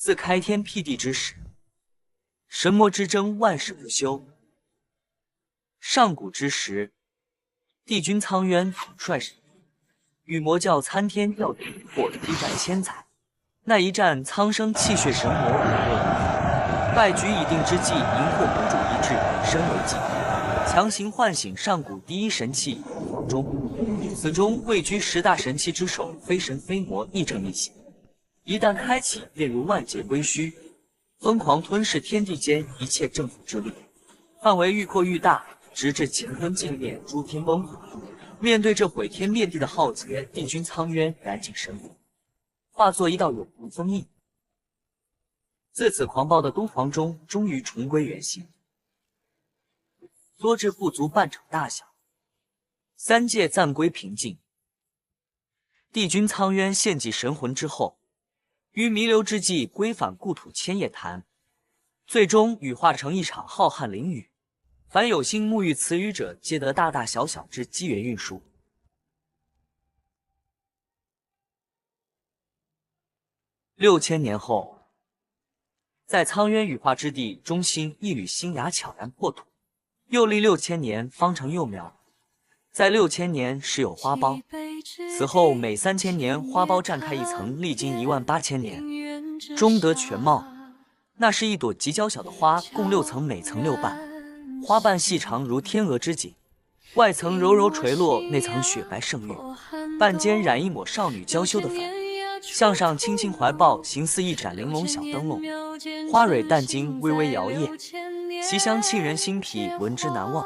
自开天辟地之始，神魔之争万世不休。上古之时，帝君苍渊统帅神与魔教参天吊地或一战千载。那一战，苍生泣血神魔五落如海，败局已定之际，银鹤公主一掷以身为祭，强行唤醒上古第一神器黄钟。此中位居10大神器之首，非神非魔，亦正亦邪。一旦开启，便如万劫归虚，疯狂吞噬天地间一切正负之力，范围愈扩愈大，直至乾坤尽灭，诸天崩毁。面对这毁天灭地的浩劫，帝君苍渊赶紧神服，化作一道永恒封印。自此狂暴的东皇钟终于重归原形，缩至不足半场大小。三界暂归平静。帝君苍渊献祭神魂之后，于弥留之际归返故土千叶潭，最终羽化成一场浩瀚灵雨。凡有幸沐浴此雨者，皆得大大小小之机缘运输。6000年后，在苍渊羽化之地中心，一缕新芽悄然破土，又历6000年方成幼苗。在6000年时有花苞，此后每3000年花苞绽开一层，历经18000年，终得全貌。那是一朵极娇小的花，共6层，每层6瓣。花瓣细长如天鹅之颈，外层柔柔垂落，内层雪白胜玉，瓣尖染一抹少女娇羞的粉，向上轻轻怀抱，形似一盏玲珑小灯笼。花蕊淡晶微微摇曳，其香沁人心脾，闻之难忘，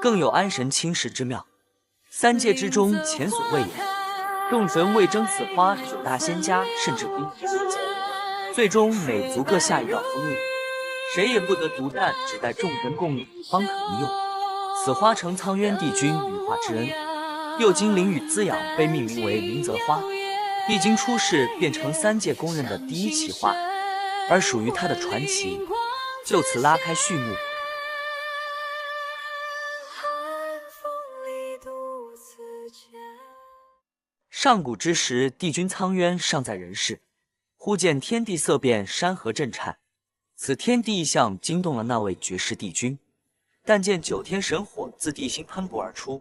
更有安神清实之妙。三界之中前所未有，众神为争此花，9大仙家甚至兵戎相见，最终每族各下一道封印，谁也不得独占，只待众神共饮，方可一用。此花承苍渊帝君羽化之恩，又经灵雨滋养，被命名为灵泽花。一经出世，便成三界公认的第一奇花，而属于它的传奇就此拉开序幕。上古之时，帝君苍渊尚在人世，忽见天地色变，山河震颤。此天地异象惊动了那位绝世帝君，但见9天神火自地心喷薄而出，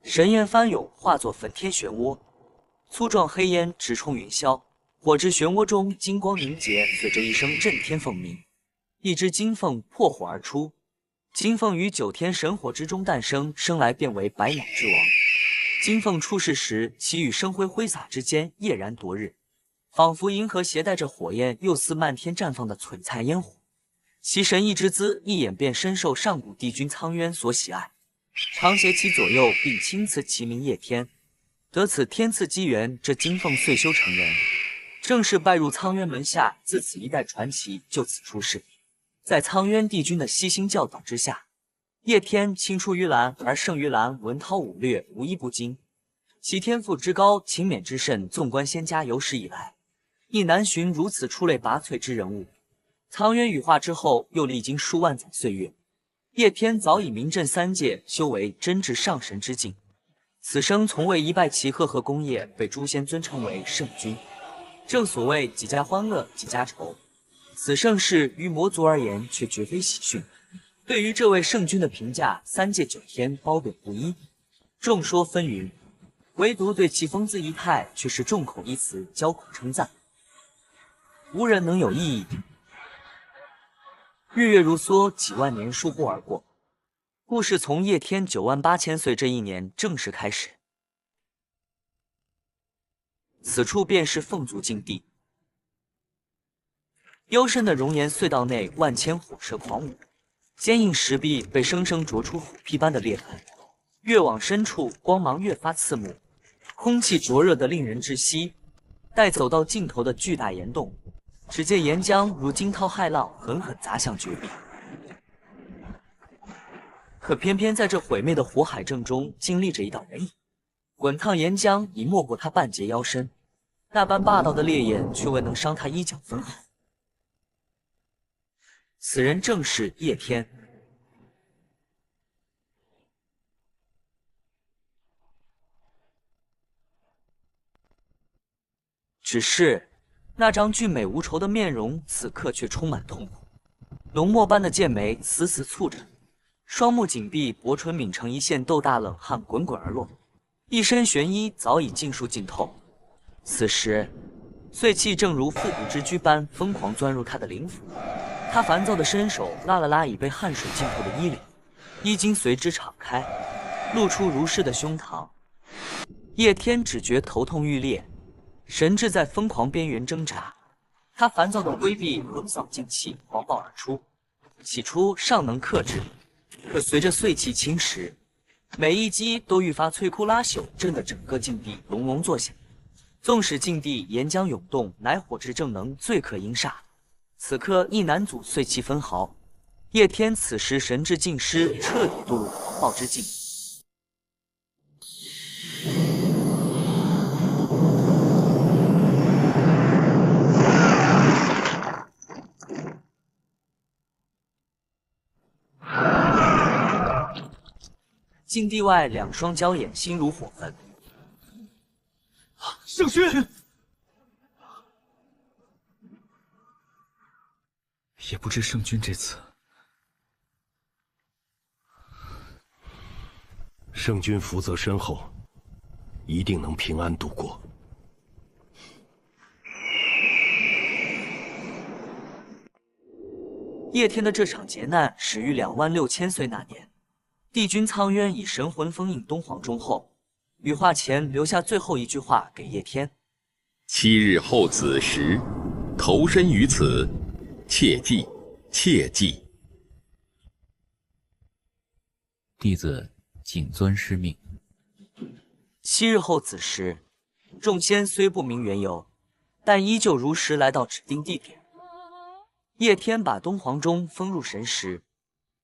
神焰翻涌，化作焚天漩涡，粗壮黑烟直冲云霄。火之漩涡中金光凝结，随着一声震天凤鸣，一只金凤破火而出。金凤于9天神火之中诞生，生来便为百鸟之王。金凤出世时，其羽生辉挥洒之间，夜然夺日，仿佛银河携带着火焰，又似漫天绽放的璀璨烟火。其神异之姿，一眼便深受上古帝君苍渊所喜爱，常携其左右，并亲赐其名叶天。得此天赐机缘，这金凤遂修成人，正式拜入苍渊门下。自此一代传奇就此出世。在苍渊帝君的悉心教导之下，叶天青出于蓝而胜于蓝，文韬武略无一不精。其天赋之高，勤勉之甚，纵观仙家有史以来，亦难寻如此出类拔萃之人物。苍渊羽化之后，又历经数万载岁月，叶天早已名震三界，修为真至上神之境。此生从未一败齐贺和功业，被诸仙尊称为圣君。正所谓几家欢乐几家愁，此盛世于魔族而言却绝非喜讯。对于这位圣君的评价，三界9天褒贬不一，众说纷纭，唯独对其风姿仪态却是众口一词，交口称赞，无人能有异议。日月如梭，几万年倏忽而过，故事从叶天98000岁这一年正式开始。此处便是凤族禁地，幽深的熔岩隧道内，万千火蛇狂舞，坚硬石壁被生生灼出虎皮般的裂痕，越往深处，光芒越发刺目，空气灼热得令人窒息。待走到尽头的巨大岩洞，只见岩浆如惊涛骇浪，狠狠砸向绝壁。可偏偏在这毁灭的火海正中，静立着一道人影，滚烫岩浆已没过他半截腰身，那般霸道的烈焰却未能伤他衣角分毫。此人正是叶天。只是那张俊美无愁的面容此刻却充满痛苦，浓墨般的剑眉死死蹙着，双目紧闭，薄唇抿成一线，豆大冷汗滚滚而落，一身玄衣早已尽数浸透。此时，碎气正如复古之居般疯狂钻入他的灵府，他烦躁的伸手拉了拉已被汗水浸透的衣领，衣襟随之敞开，露出如是的胸膛。叶天只觉头痛欲裂，神智在疯狂边缘挣扎，他烦躁的规避横扫劲气狂暴而出，起初尚能克制，可随着碎气侵蚀，每一击都愈发摧枯拉朽，震得整个境地隆隆作响。纵使境地岩浆涌动，乃火之正能，最可因煞。此刻亦难阻碎气分毫。叶天此时神志尽失，彻底堕入狂暴之境。境地外，两双娇眼心如火焚。圣勋，也不知圣君这次。圣君福泽深厚，一定能平安度过。叶天的这场劫难始于26000岁那年，帝君苍渊以神魂封印东皇钟后，羽化前留下最后一句话给叶天：7日后子时，投身于此，切记，切记。弟子谨遵师命。7日后子时，众仙虽不明缘由，但依旧如实来到指定地点。叶天把东皇钟封入神石，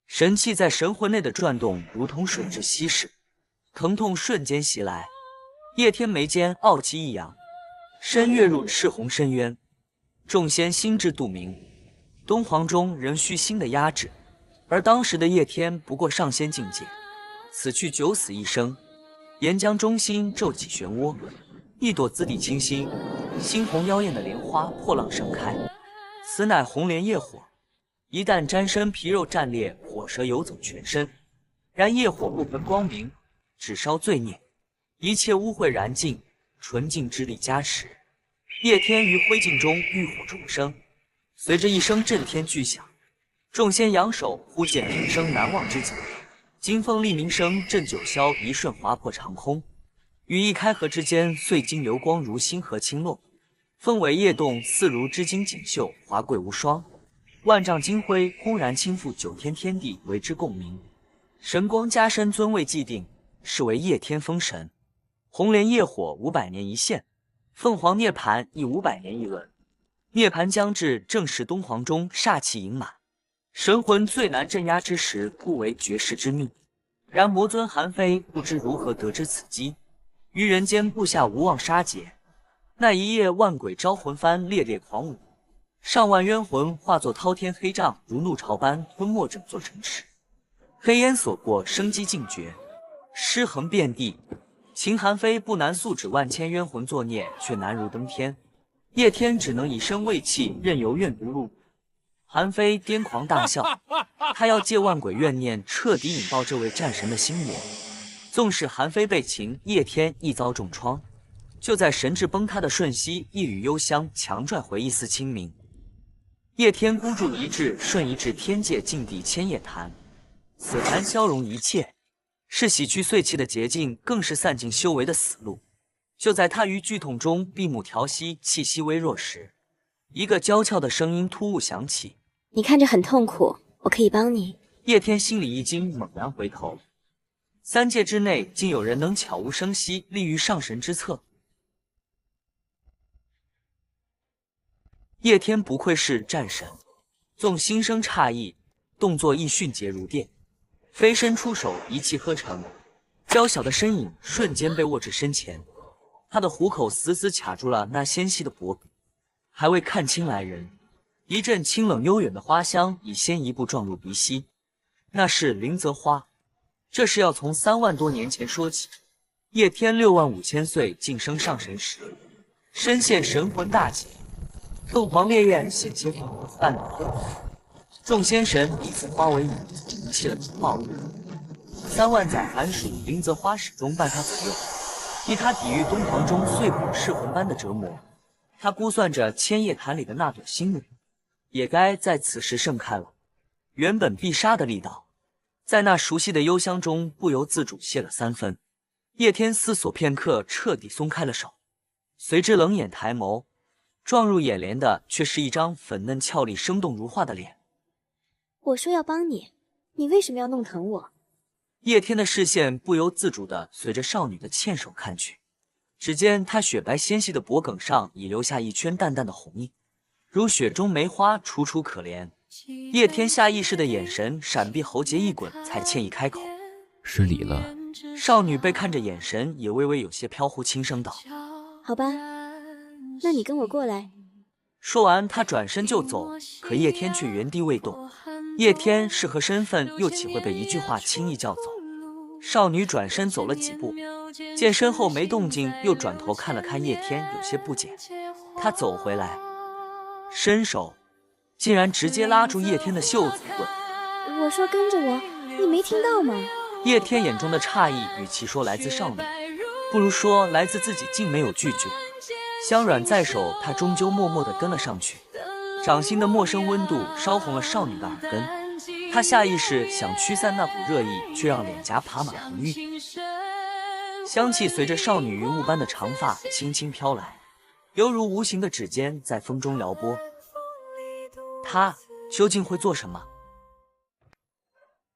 神气在神魂内的转动如同水至稀释，疼痛瞬间袭来。叶天眉间傲气一扬，身跃入赤红深渊。众仙心知肚明，东皇钟仍需新的压制，而当时的叶天不过上仙境界，此去九死一生。岩浆中心骤起漩涡，一朵紫底清新、猩红妖艳的莲花破浪盛开，此乃红莲业火。一旦沾身皮肉战裂，火蛇游走全身。然业火不分光明，只烧罪孽，一切污秽燃尽，纯净之力加持。叶天于灰烬中浴火重生，随着一声震天巨响，众仙扬手忽见平生难忘之景。金凤利鸣声震九霄，一瞬划破长空，羽翼开合之间，碎金流光如星河倾落，凤尾叶动，似如织金锦绣，华贵无双。万丈金辉轰然倾覆9天天地，为之共鸣。神光加身，尊位既定，是为叶天封神。红莲业火500年一现，凤凰涅槃亦500年一轮。涅槃将至，正是东皇钟煞气盈满，神魂最难镇压之时，故为绝世之命。然魔尊韩非不知如何得知此机，于人间布下无妄杀劫。那一夜，万鬼招魂幡烈烈狂舞，上万冤魂化作滔天黑瘴，如怒潮般吞没整座城池。黑烟所过，生机尽绝，尸横遍地。秦韩非不难速止万千冤魂作孽，却难如登天。叶天只能以身卫气，任由怨毒入骨。韩非癫狂大笑，他要借万鬼怨念彻底引爆这位战神的心魔。纵使韩非被擒，叶天亦遭重创。就在神智崩塌的瞬息，一缕幽香强拽回一丝清明。叶天孤注一掷，瞬移至天界禁地千叶潭。此潭消融一切，是洗去碎气的捷径，更是散尽修为的死路。就在他于剧痛中闭目调息，气息微弱时，一个娇俏的声音突兀响起：“你看着很痛苦，我可以帮你。”叶天心里一惊，猛然回头，三界之内竟有人能悄无声息，立于上神之侧。叶天不愧是战神，纵心生诧异，动作亦迅捷如电，飞身出手，一气呵成，娇小的身影瞬间被握至身前。他的虎口死死卡住了那纤细的脖颈，还未看清来人，一阵清冷悠远的花香已先一步撞入鼻息。那是灵泽花。这是要从3万多年前说起。叶天6万5千岁晋升上神时，身陷神魂大劫，凤凰烈焰险些仿佛半两天，众仙神彼此化为一，引起了暴怒。3万载寒暑，林泽花始终伴他左右，逼他抵御东皇中碎骨噬魂般的折磨。他估算着千叶潭里的那朵新木，也该在此时盛开了。原本必杀的力道，在那熟悉的幽香中不由自主泄了3分。叶天思索片刻，彻底松开了手，随之冷眼抬眸，撞入眼帘的却是一张粉嫩俏丽、生动如画的脸。我说要帮你，你为什么要弄疼我？叶天的视线不由自主地随着少女的纤手看去，只见她雪白纤细的脖颈上已留下一圈淡淡的红印，如雪中梅花，楚楚可怜。叶天下意识的眼神闪避，喉结一滚，才歉意开口：“失礼了。”少女被看着，眼神也微微有些飘忽，轻声道：“好吧，那你跟我过来。”说完，她转身就走，可叶天却原地未动。叶天是何身份，又岂会被一句话轻易叫走？少女转身走了几步，见身后没动静，又转头看了看叶天，有些不解。她走回来，伸手竟然直接拉住叶天的袖子，问：“我说跟着我，你没听到吗？”叶天眼中的诧异，与其说来自少女，不如说来自自己竟没有拒绝。香软在手，他终究默默地跟了上去。掌心的陌生温度烧红了少女的耳根，他下意识想驱散那股热意，却让脸颊爬满红晕。香气随着少女云雾般的长发轻轻飘来，犹如无形的指尖在风中撩拨。他究竟会做什么？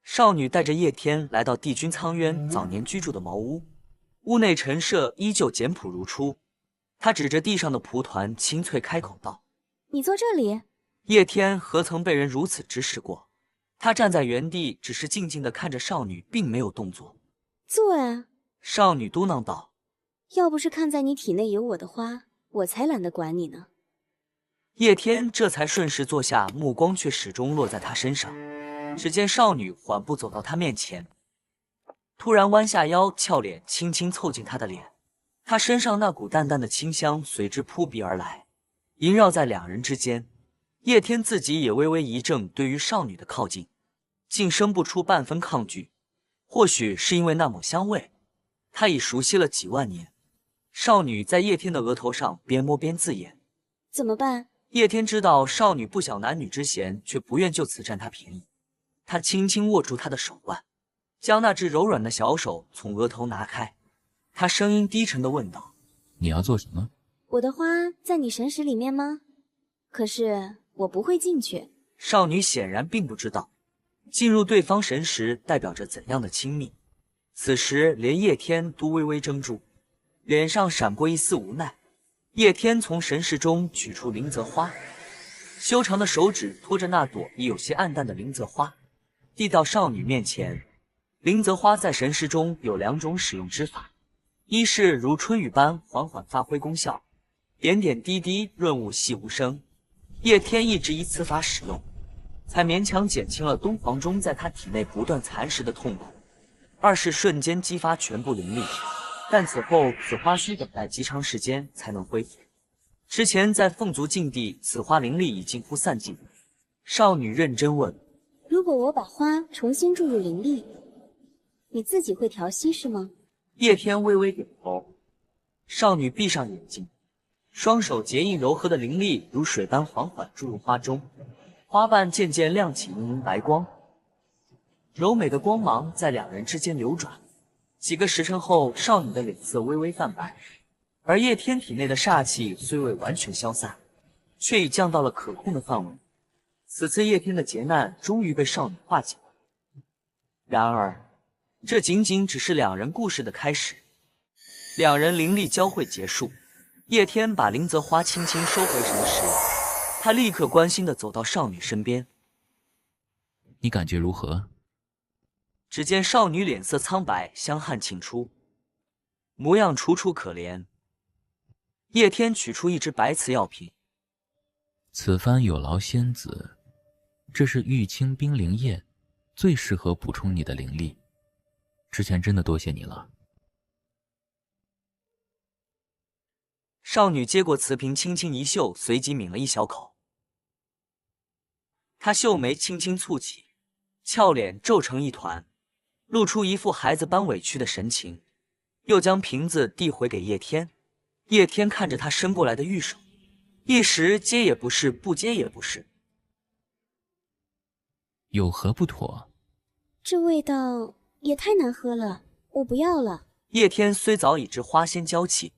少女带着叶天来到帝君苍渊早年居住的茅屋，屋内陈设依旧简朴如初。她指着地上的蒲团，清脆开口道：“你坐这里。”叶天何曾被人如此指使过？他站在原地，只是静静地看着少女，并没有动作。坐啊！少女嘟囔道：“要不是看在你体内有我的花，我才懒得管你呢。”叶天这才顺势坐下，目光却始终落在她身上。只见少女缓步走到他面前，突然弯下腰，俏脸轻轻凑近他的脸。他身上那股淡淡的清香随之扑鼻而来，萦绕在两人之间。叶天自己也微微一怔，对于少女的靠近，竟生不出半分抗拒。或许是因为那抹香味，他已熟悉了几万年。少女在叶天的额头上边摸边自言：“怎么办？”叶天知道少女不晓男女之嫌，却不愿就此占她便宜。他轻轻握住她的手腕，将那只柔软的小手从额头拿开。他声音低沉地问道：“你要做什么？”“我的花在你神识里面吗？可是我不会进去。”少女显然并不知道，进入对方神识代表着怎样的亲密。此时连叶天都微微怔住，脸上闪过一丝无奈。叶天从神识中取出灵泽花，修长的手指托着那朵已有些暗淡的灵泽花，递到少女面前。灵泽花在神识中有2种使用之法，一是如春雨般缓缓发挥功效，点点滴滴润物细无声。叶天一直依此法使用，才勉强减轻了东皇钟在他体内不断蚕食的痛苦。二是瞬间激发全部灵力，但此后此花需等待极长时间才能恢复。之前在凤族禁地，此花灵力已近乎散尽。少女认真问：“如果我把花重新注入灵力，你自己会调息是吗？”叶天微微点头。少女闭上眼睛，双手结印柔和的灵力如水般缓缓注入花中，花瓣渐渐亮起莹莹白光，柔美的光芒在两人之间流转。几个时辰后，少女的脸色微微泛白，而叶天体内的煞气虽未完全消散，却已降到了可控的范围。此次叶天的劫难终于被少女化解了。然而，这仅仅只是两人故事的开始。两人灵力交汇结束，叶天把灵泽花轻轻收回神识，他立刻关心地走到少女身边：“你感觉如何？”只见少女脸色苍白，香汗沁出，模样楚楚可怜。叶天取出一只白瓷药瓶：“此番有劳仙子，这是玉清冰灵液，最适合补充你的灵力。之前真的多谢你了。”少女接过瓷瓶，轻轻一嗅，随即抿了一小口。她秀眉轻轻蹙起，俏脸皱成一团，露出一副孩子般委屈的神情，又将瓶子递回给叶天。叶天看着她伸过来的玉手，一时接也不是，不接也不是。有何不妥？这味道也太难喝了，我不要了。叶天虽早已知花仙娇气，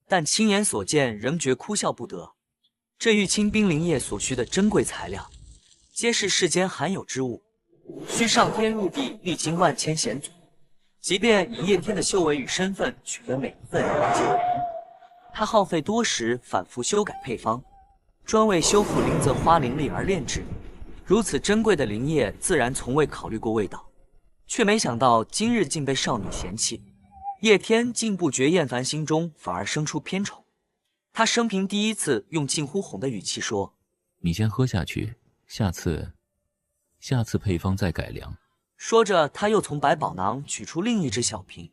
但亲眼所见仍觉哭笑不得。这玉清冰灵液所需的珍贵材料，皆是世间罕有之物，需上天入地，历经万千险阻。即便以叶天的修为与身份，取得每一份皆有功。他耗费多时，反复修改配方，专为修复灵泽花灵力而炼制。如此珍贵的灵液，自然从未考虑过味道，却没想到今日竟被少女嫌弃。叶天竟不觉厌烦，心中反而生出偏宠。他生平第一次用近乎哄的语气说：“你先喝下去，下次配方再改良。”说着，他又从百宝囊取出另一只小瓶，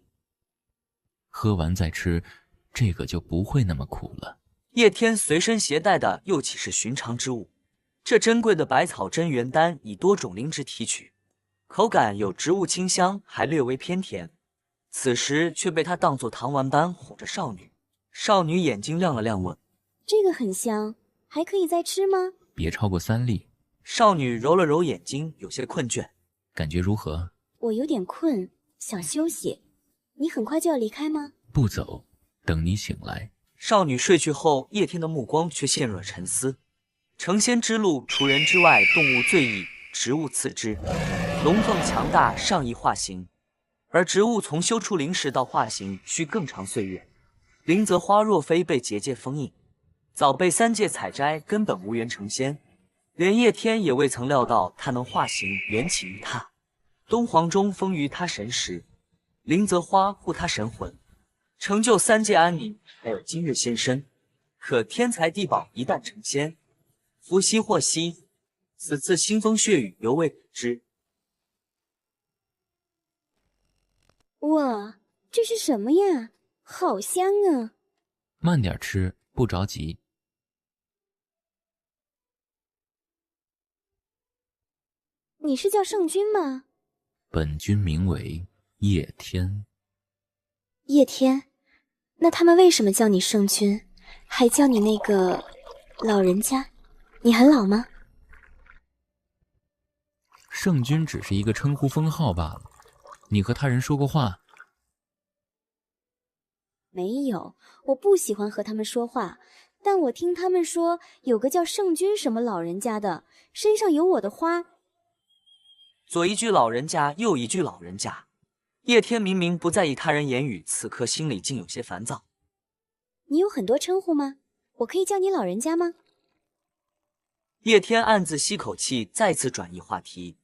喝完再吃，这个就不会那么苦了。叶天随身携带的又岂是寻常之物？这珍贵的百草真元丹以多种灵芝提取，口感有植物清香，还略微偏甜。此时却被他当作糖丸般哄着少女。少女眼睛亮了亮，问：“这个很香，还可以再吃吗？”别超过3粒。少女揉了揉眼睛，有些困倦。感觉如何？我有点困，想休息。你很快就要离开吗？不走，等你醒来。少女睡去后，叶天的目光却陷入了沉思。成仙之路，除人之外，动物最易，植物次之。龙凤强大，上易化形，而植物从修出灵石到化形，需更长岁月。灵泽花若非被结界封印，早被3界采摘，根本无缘成仙。连叶天也未曾料到他能化形，缘起于他。东皇钟封于他神识，灵泽花护他神魂，成就3界安宁，还有今日仙身。可天材地宝一旦成仙，福兮祸兮，此次腥风血雨犹未可知。哇，这是什么呀？好香啊！慢点吃，不着急。你是叫圣君吗？本君名为叶天。叶天，那他们为什么叫你圣君，还叫你那个老人家？你很老吗？圣君只是一个称呼封号罢了。你和他人说过话？没有，我不喜欢和他们说话。但我听他们说，有个叫圣君什么老人家的，身上有我的花。左一句老人家，右一句老人家。叶天明明不在意他人言语，此刻心里竟有些烦躁。你有很多称呼吗？我可以叫你老人家吗？叶天暗自吸口气，再次转移话题。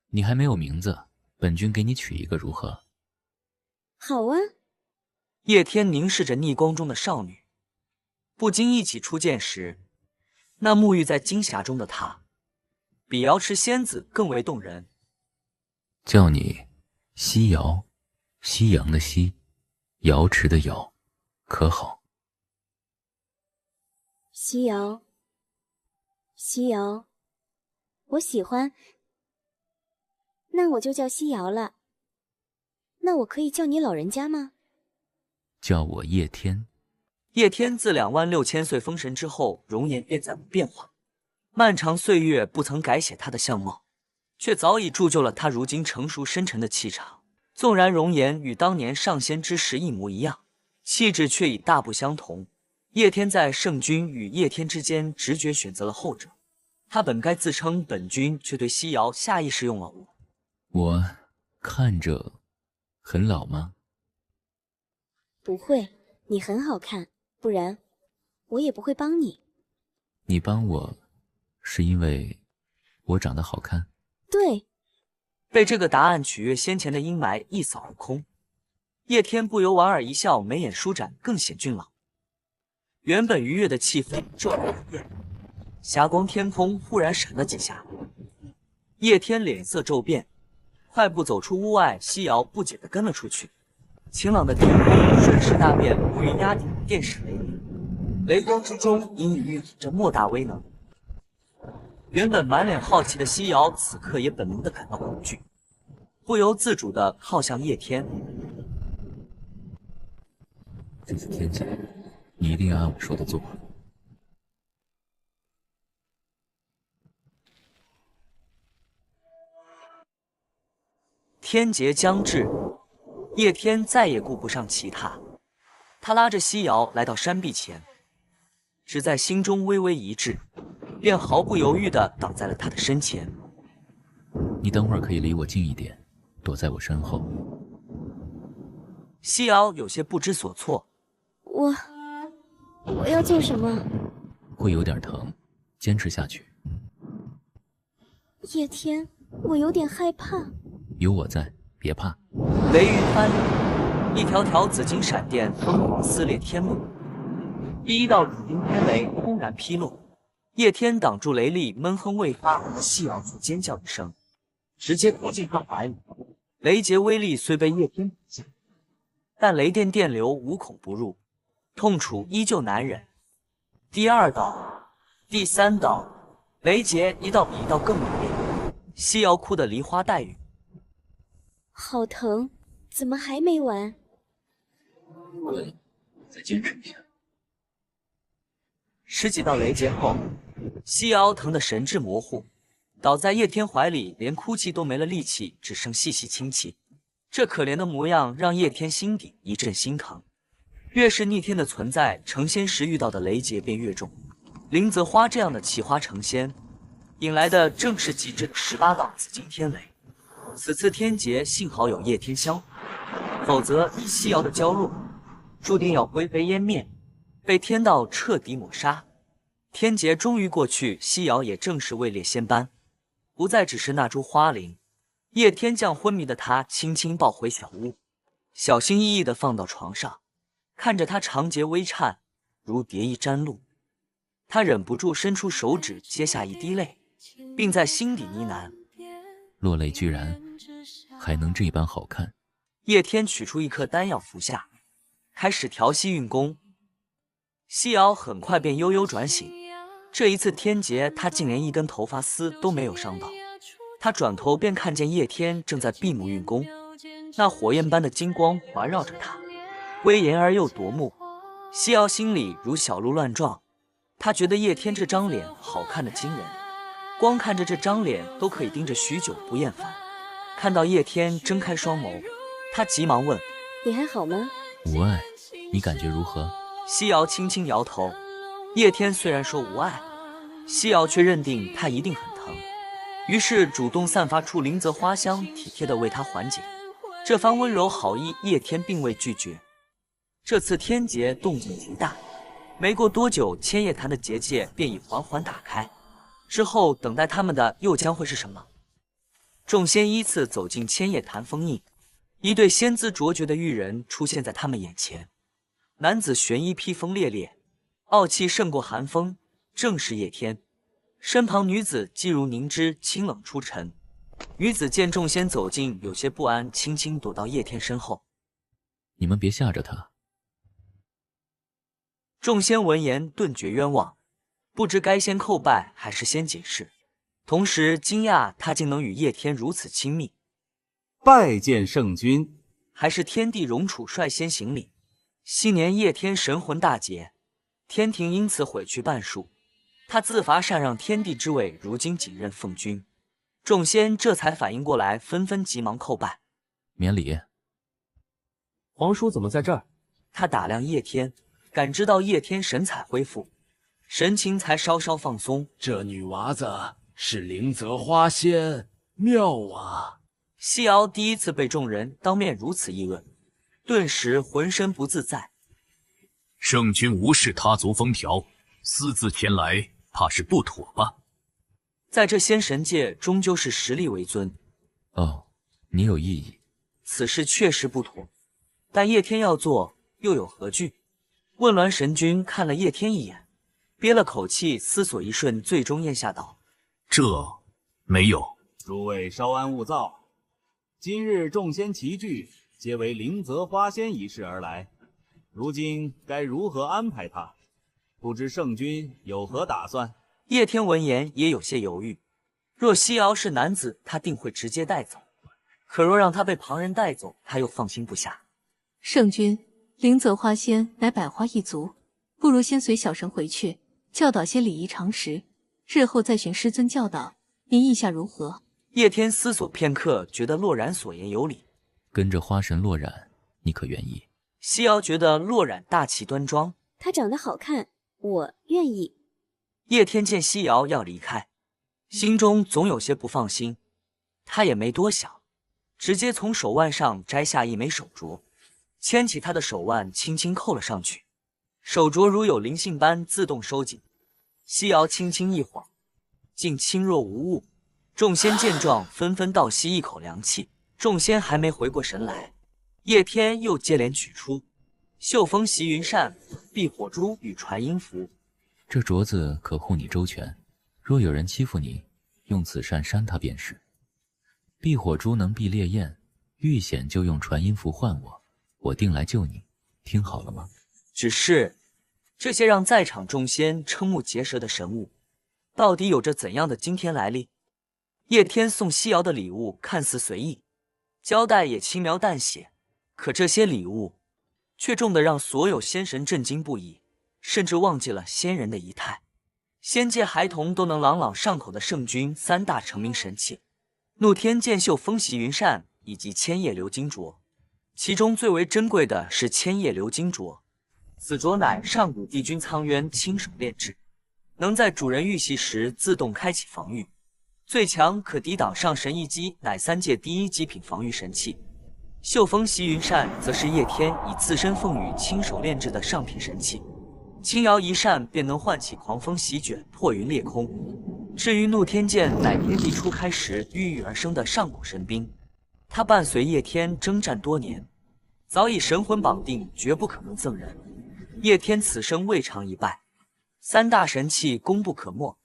你还没有名字，本君给你取一个如何？好啊。叶天凝视着逆光中的少女，不经一起初见时，那沐浴在金霞中的她，比瑶池仙子更为动人。叫你西瑶，夕阳的夕，瑶池的瑶，可好？西瑶，西瑶，我喜欢。那我就叫西瑶了。那我可以叫你老人家吗？叫我叶天。叶天自26000岁封神之后，容颜便再无变化，漫长岁月不曾改写他的相貌，却早已铸就了他如今成熟深沉的气场。纵然容颜与当年上仙之时一模一样，气质却已大不相同。叶天在圣君与叶天之间直觉选择了后者。他本该自称本君，却对西瑶下意识用了我。我看着很老吗？不会，你很好看，不然我也不会帮你。你帮我是因为我长得好看？对。被这个答案取悦，先前的阴霾一扫而空。叶天不由莞尔一笑，眉眼舒展，更显俊朗。原本愉悦的气氛骤然一变，霞光天空忽然闪了几下。叶天脸色骤变，快步走出屋外。西瑶不解地跟了出去。晴朗的天空瞬时大变，乌云压顶，电闪雷鸣。雷光之中隐隐蕴含着莫大威能。原本满脸好奇的西瑶，此刻也本能的感到恐惧，不由自主的靠向叶天。这是天劫，你一定要按我说的做。天劫将至，叶天再也顾不上其他，他拉着西瑶来到山壁前，只在心中微微一滞，便毫不犹豫地挡在了他的身前。你等会儿可以离我近一点，躲在我身后。西瑶有些不知所措。我要做什么？会有点疼，坚持下去。叶天，我有点害怕。有我在，别怕。雷云翻涌，一条条紫金闪电疯狂撕裂天幕。第一道紫金天雷轰然劈落，叶天挡住雷力，闷哼未发，西瑶却尖叫一声，直接扑进他怀里。雷劫威力虽被叶天抵下，但雷电电流无孔不入，痛楚依旧难忍。第二道、第三道雷劫一道比一道更猛烈，西瑶哭得梨花带雨。好疼，怎么还没完？再坚持一下。十几道雷劫后，西瑶疼得神志模糊，倒在叶天怀里，连哭泣都没了力气，只剩细细轻泣。这可怜的模样让叶天心底一阵心疼。越是逆天的存在，成仙时遇到的雷劫便越重。林泽花这样的奇花成仙，引来的正是极致的18道紫金天雷。此次天劫幸好有叶天相助，否则以西瑶的娇弱，注定要灰飞烟灭，被天道彻底抹杀。天劫终于过去，西瑶也正式位列仙班，不再只是那株花灵。叶天将昏迷的他轻轻抱回小屋，小心翼翼地放到床上，看着他长睫微颤，如蝶翼沾露，他忍不住伸出手指接下一滴泪，并在心底呢喃：落泪居然还能这般好看。叶天取出一颗丹药服下，开始调息运功。西瑶很快便悠悠转醒，这一次天劫他竟连一根头发丝都没有伤到。他转头便看见叶天正在闭目运功，那火焰般的金光环绕着他，威严而又夺目。西瑶心里如小鹿乱撞，他觉得叶天这张脸好看的惊人，光看着这张脸都可以盯着许久不厌烦。看到叶天睁开双眸，他急忙问：你还好吗？无碍，你感觉如何？西瑶轻轻摇头。叶天虽然说无碍，西瑶却认定他一定很疼，于是主动散发出灵泽花香，体贴地为他缓解。这番温柔好意，叶天并未拒绝。这次天劫动静极大，没过多久，千叶潭的结界便已缓缓打开。之后等待他们的又将会是什么？众仙依次走进千叶潭封印，一对仙姿卓绝的玉人出现在他们眼前。男子玄衣披风猎猎，傲气胜过寒风，正是叶天。身旁女子既如凝脂，清冷出尘。女子见众仙走近，有些不安，轻轻躲到叶天身后。你们别吓着他。众仙闻言顿觉冤枉，不知该先叩拜还是先解释，同时惊讶他竟能与叶天如此亲密。拜见圣君。还是天地荣储率先行礼。昔年叶天神魂大劫，天庭因此毁去半数，他自罚禅让天地之位，如今仅任奉君。众仙这才反应过来，纷纷急忙叩拜。免礼。皇叔怎么在这儿？他打量叶天，感知到叶天神采恢复，神情才稍稍放松。这女娃子是灵泽花仙，妙啊！西瑶第一次被众人当面如此议论，顿时浑身不自在。圣君无视他族风条，私自前来，怕是不妥吧？在这仙神界，终究是实力为尊。哦，你有异议？此事确实不妥，但叶天要做，又有何惧？问鸾神君看了叶天一眼，憋了口气，思索一瞬，最终咽下道：这没有。诸位稍安勿躁，今日众仙齐聚，皆为灵泽花仙一事而来。如今该如何安排他？不知圣君有何打算？叶天闻言也有些犹豫。若西瑶是男子，他定会直接带走；可若让他被旁人带走，他又放心不下。圣君，灵泽花仙乃百花一族，不如先随小神回去，教导些礼仪常识，日后再寻师尊教导。您意下如何？叶天思索片刻，觉得洛染所言有理。跟着花神洛染，你可愿意？西瑶觉得洛染大气端庄，他长得好看，我愿意。叶天见西瑶要离开，心中总有些不放心，他也没多想，直接从手腕上摘下一枚手镯，牵起他的手腕轻轻扣了上去，手镯如有灵性般自动收紧。西瑶轻轻一晃，竟轻若无物。众仙见状纷纷倒吸一口凉气，众仙还没回过神来，叶天又接连取出绣风袭云扇、避火珠与传音符。这镯子可护你周全，若有人欺负你，用此扇扇他便是。避火珠能避烈焰，遇险就用传音符唤我，我定来救你，听好了吗？只是这些让在场众仙瞠目结舌的神物，到底有着怎样的惊天来历？叶天送西瑶的礼物看似随意，交代也轻描淡写，可这些礼物却重得让所有仙神震惊不已，甚至忘记了仙人的仪态。仙界孩童都能朗朗上口的圣君三大成名神器：怒天剑袖风袭云扇以及千叶流金镯。其中最为珍贵的是千叶流金镯，此镯乃上古帝君苍渊亲手炼制，能在主人遇袭时自动开启防御，最强可抵挡上神一击，乃三界第一极品防御神器。绣风袭云扇则是叶天以自身凤羽亲手炼制的上品神器，轻摇一扇便能唤起狂风席卷，破云裂空。至于怒天剑，乃天地初开时郁郁而生的上古神兵，它伴随叶天征战多年，早已神魂绑定，绝不可能赠人。叶天此生未尝一败，三大神器功不可没。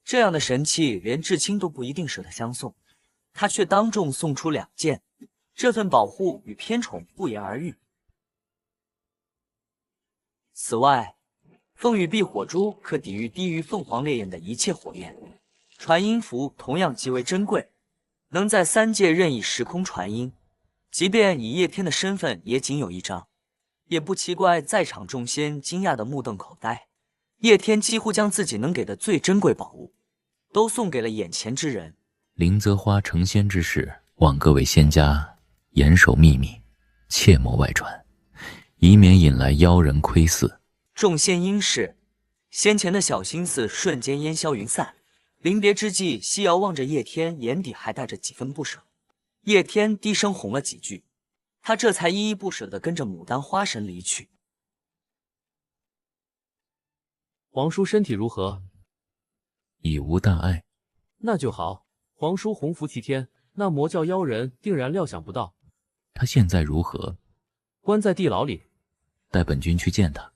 这样的神器，连至亲都不一定舍得相送，他却当众送出2件，这份保护与偏宠不言而喻。此外，凤羽避火珠可抵御低于凤凰烈焰的一切火焰，传音符同样极为珍贵，能在三界任意时空传音，即便以叶天的身份也仅有一张，也不奇怪在场众仙惊讶的目瞪口呆。叶天几乎将自己能给的最珍贵宝物都送给了眼前之人。灵泽花成仙之事，望各位仙家严守秘密，切莫外传，以免引来妖人窥伺。众仙应是，先前的小心思瞬间烟消云散。临别之际，西瑶望着叶天，眼底还带着几分不舍。叶天低声哄了几句，他这才依依不舍地跟着牡丹花神离去。皇叔身体如何？已无大碍。那就好。皇叔洪福齐天，那魔教妖人定然料想不到。他现在如何？关在地牢里。带本君去见他。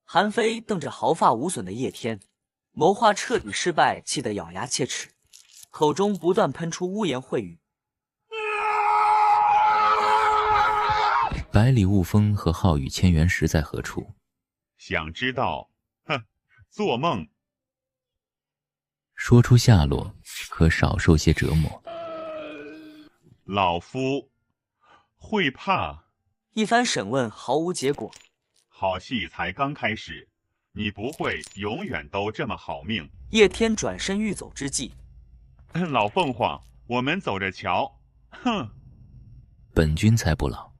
韩非瞪着毫发无损的叶天，谋划彻底失败，气得咬牙切齿，口中不断喷出污言秽语。百里雾峰和浩宇千元石在何处？想知道？哼，做梦！说出下落，可少受些折磨。老夫会怕。一番审问毫无结果。好戏才刚开始，你不会永远都这么好命。叶天转身欲走之际，老凤凰，我们走着瞧。哼，本君才不老。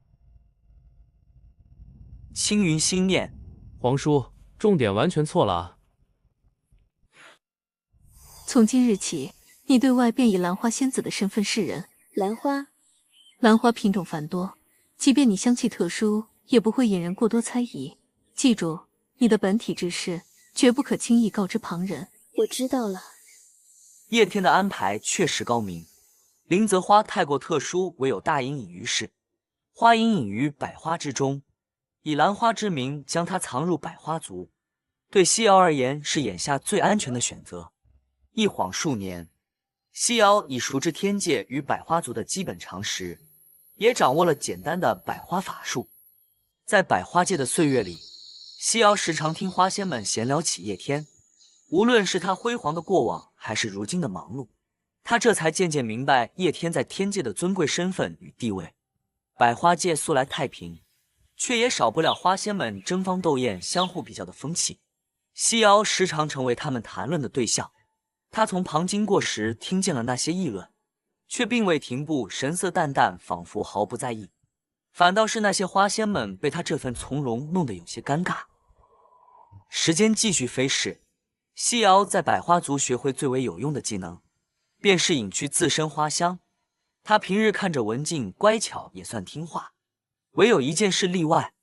青云心念，皇叔，重点完全错了啊！从今日起，你对外便以兰花仙子的身份示人。兰花，兰花品种繁多，即便你香气特殊，也不会引人过多猜疑。记住，你的本体之事，绝不可轻易告知旁人。我知道了。叶天的安排确实高明。灵泽花太过特殊，唯有大隐隐于世，花隐隐于百花之中，以兰花之名将它藏入百花族，对西瑶而言是眼下最安全的选择。一晃数年，西瑶已熟知天界与百花族的基本常识，也掌握了简单的百花法术。在百花界的岁月里，西瑶时常听花仙们闲聊起叶天，无论是他辉煌的过往，还是如今的忙碌，他这才渐渐明白叶天在天界的尊贵身份与地位。百花界素来太平，却也少不了花仙们争芳斗艳、相互比较的风气。西瑶时常成为他们谈论的对象。他从旁经过时听见了那些议论，却并未停步，神色淡淡，仿佛毫不在意。反倒是那些花仙们被他这份从容弄得有些尴尬。时间继续飞逝，西瑶在百花族学会最为有用的技能，便是隐去自身花香。他平日看着文静乖巧，也算听话，唯有一件事例外。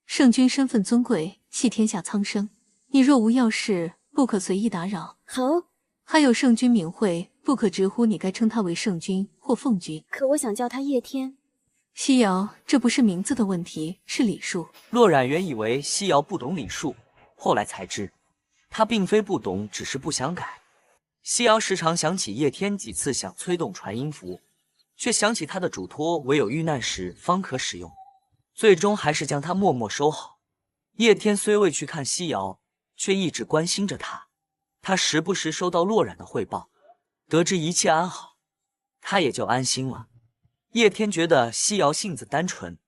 圣君身份尊贵，系天下苍生，你若无要事，不可随意打扰。好。还有圣君名讳，不可直呼，你该称他为圣君或凤君。可我想叫他叶天。西瑶，这不是名字的问题，是礼数。洛冉原以为西瑶不懂礼数，后来才知，他并非不懂，只是不想改。西瑶时常想起叶天几次想催动传音符，却想起他的嘱托唯有遇难时方可使用，最终还是将他默默收好。叶天虽未去看西瑶，却一直关心着他。他时不时收到洛冉的汇报，得知一切安好，他也就安心了。叶天觉得西瑶性子单纯，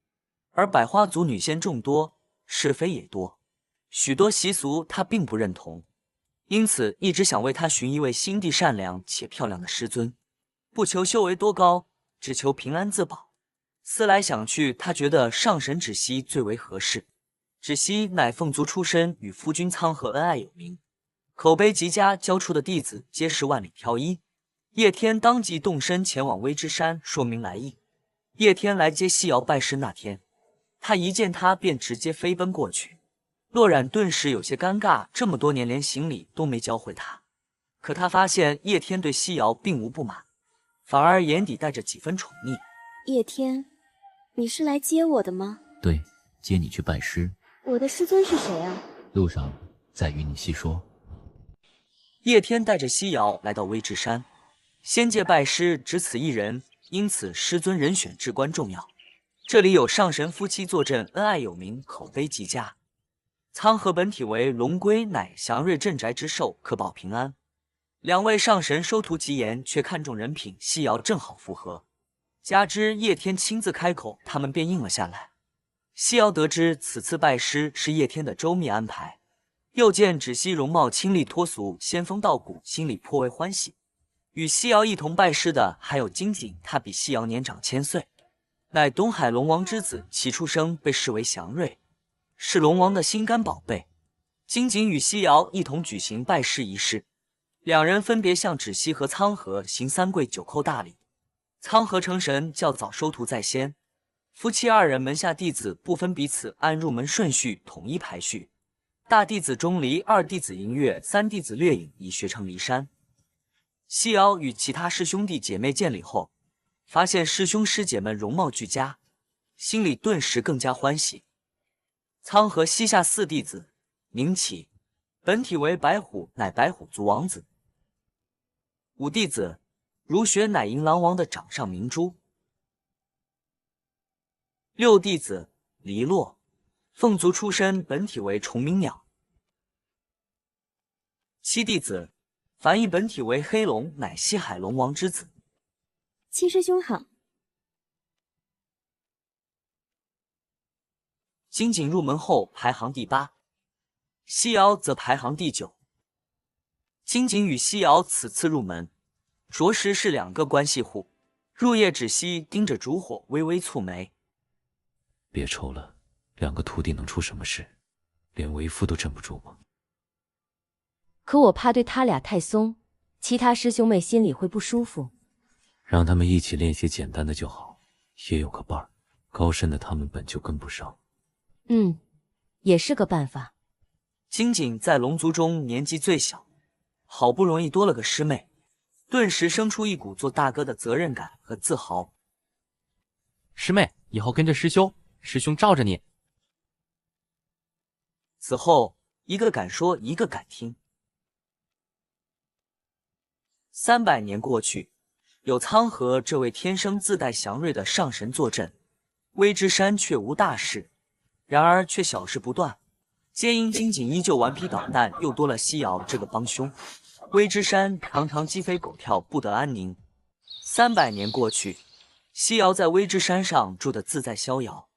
而百花族女仙众多，是非也多，许多习俗他并不认同，因此一直想为他寻一位心地善良且漂亮的师尊，不求修为多高，只求平安自保。思来想去，他觉得上神芷溪最为合适。芷溪乃凤族出身，与夫君苍和恩爱有名，口碑极佳，教出的弟子皆是万里挑一。叶天当即动身前往微之山，说明来意。叶天来接西瑶拜师那天，他一见他便直接飞奔过去。洛冉顿时有些尴尬，这么多年连行礼都没教会他。可他发现叶天对西瑶并无不满，反而眼底带着几分宠溺。叶天，你是来接我的吗？对，接你去拜师。我的师尊是谁啊？路上再与你细说。叶天带着西瑶来到微之山，仙界拜师只此一人，因此师尊人选至关重要。这里有上神夫妻坐镇，恩爱有名，口碑极佳。苍和本体为龙龟，乃祥瑞镇宅之兽，可保平安。两位上神收徒极严，却看重人品，西瑶正好符合。加之叶天亲自开口，他们便应了下来。西瑶得知此次拜师是叶天的周密安排，又见芷溪容貌清丽脱俗，仙风道骨，心里颇为欢喜。与西瑶一同拜师的还有金锦，他比西瑶年长1000岁，乃东海龙王之子，其出生被视为祥瑞，是龙王的心肝宝贝。金锦与西瑶一同举行拜师仪式，两人分别向芷溪和苍和行3跪9叩大礼。苍和成神较早收徒在先，夫妻二人门下弟子不分彼此，按入门顺序统一排序。大弟子钟离，二弟子银月，三弟子掠影，已学成离山。西瑶与其他师兄弟姐妹见礼后，发现师兄师姐们容貌俱佳，心里顿时更加欢喜。苍和膝下4弟子，明启，本体为白虎，乃白虎族王子。5弟子，如雪乃银狼王的掌上明珠。6弟子，黎洛，凤族出身，本体为虫鸣鸟。7弟子，樊毅，本体为黑龙，乃西海龙王之子。七师兄好。金锦入门后排行第8，西瑶则排行第9。金锦与西瑶此次入门，着实是两个关系户。入夜芷溪盯着烛火，微微蹙眉。别愁了，两个徒弟能出什么事？连为父都镇不住吗？可我怕对他俩太松，其他师兄妹心里会不舒服。让他们一起练些简单的就好，也有个伴儿。高深的他们本就跟不上。也是个办法。金锦在龙族中年纪最小，好不容易多了个师妹，顿时生出一股做大哥的责任感和自豪。师妹，以后跟着师兄，师兄罩着你。此后，一个敢说，一个敢听。300年过去，有苍和这位天生自带祥瑞的上神坐镇，微之山却无大事。然而却小事不断，皆因金井依旧顽皮捣蛋，又多了西瑶这个帮凶，微之山常常鸡飞狗跳，不得安宁。300年过去，西瑶在微之山上住得自在逍遥，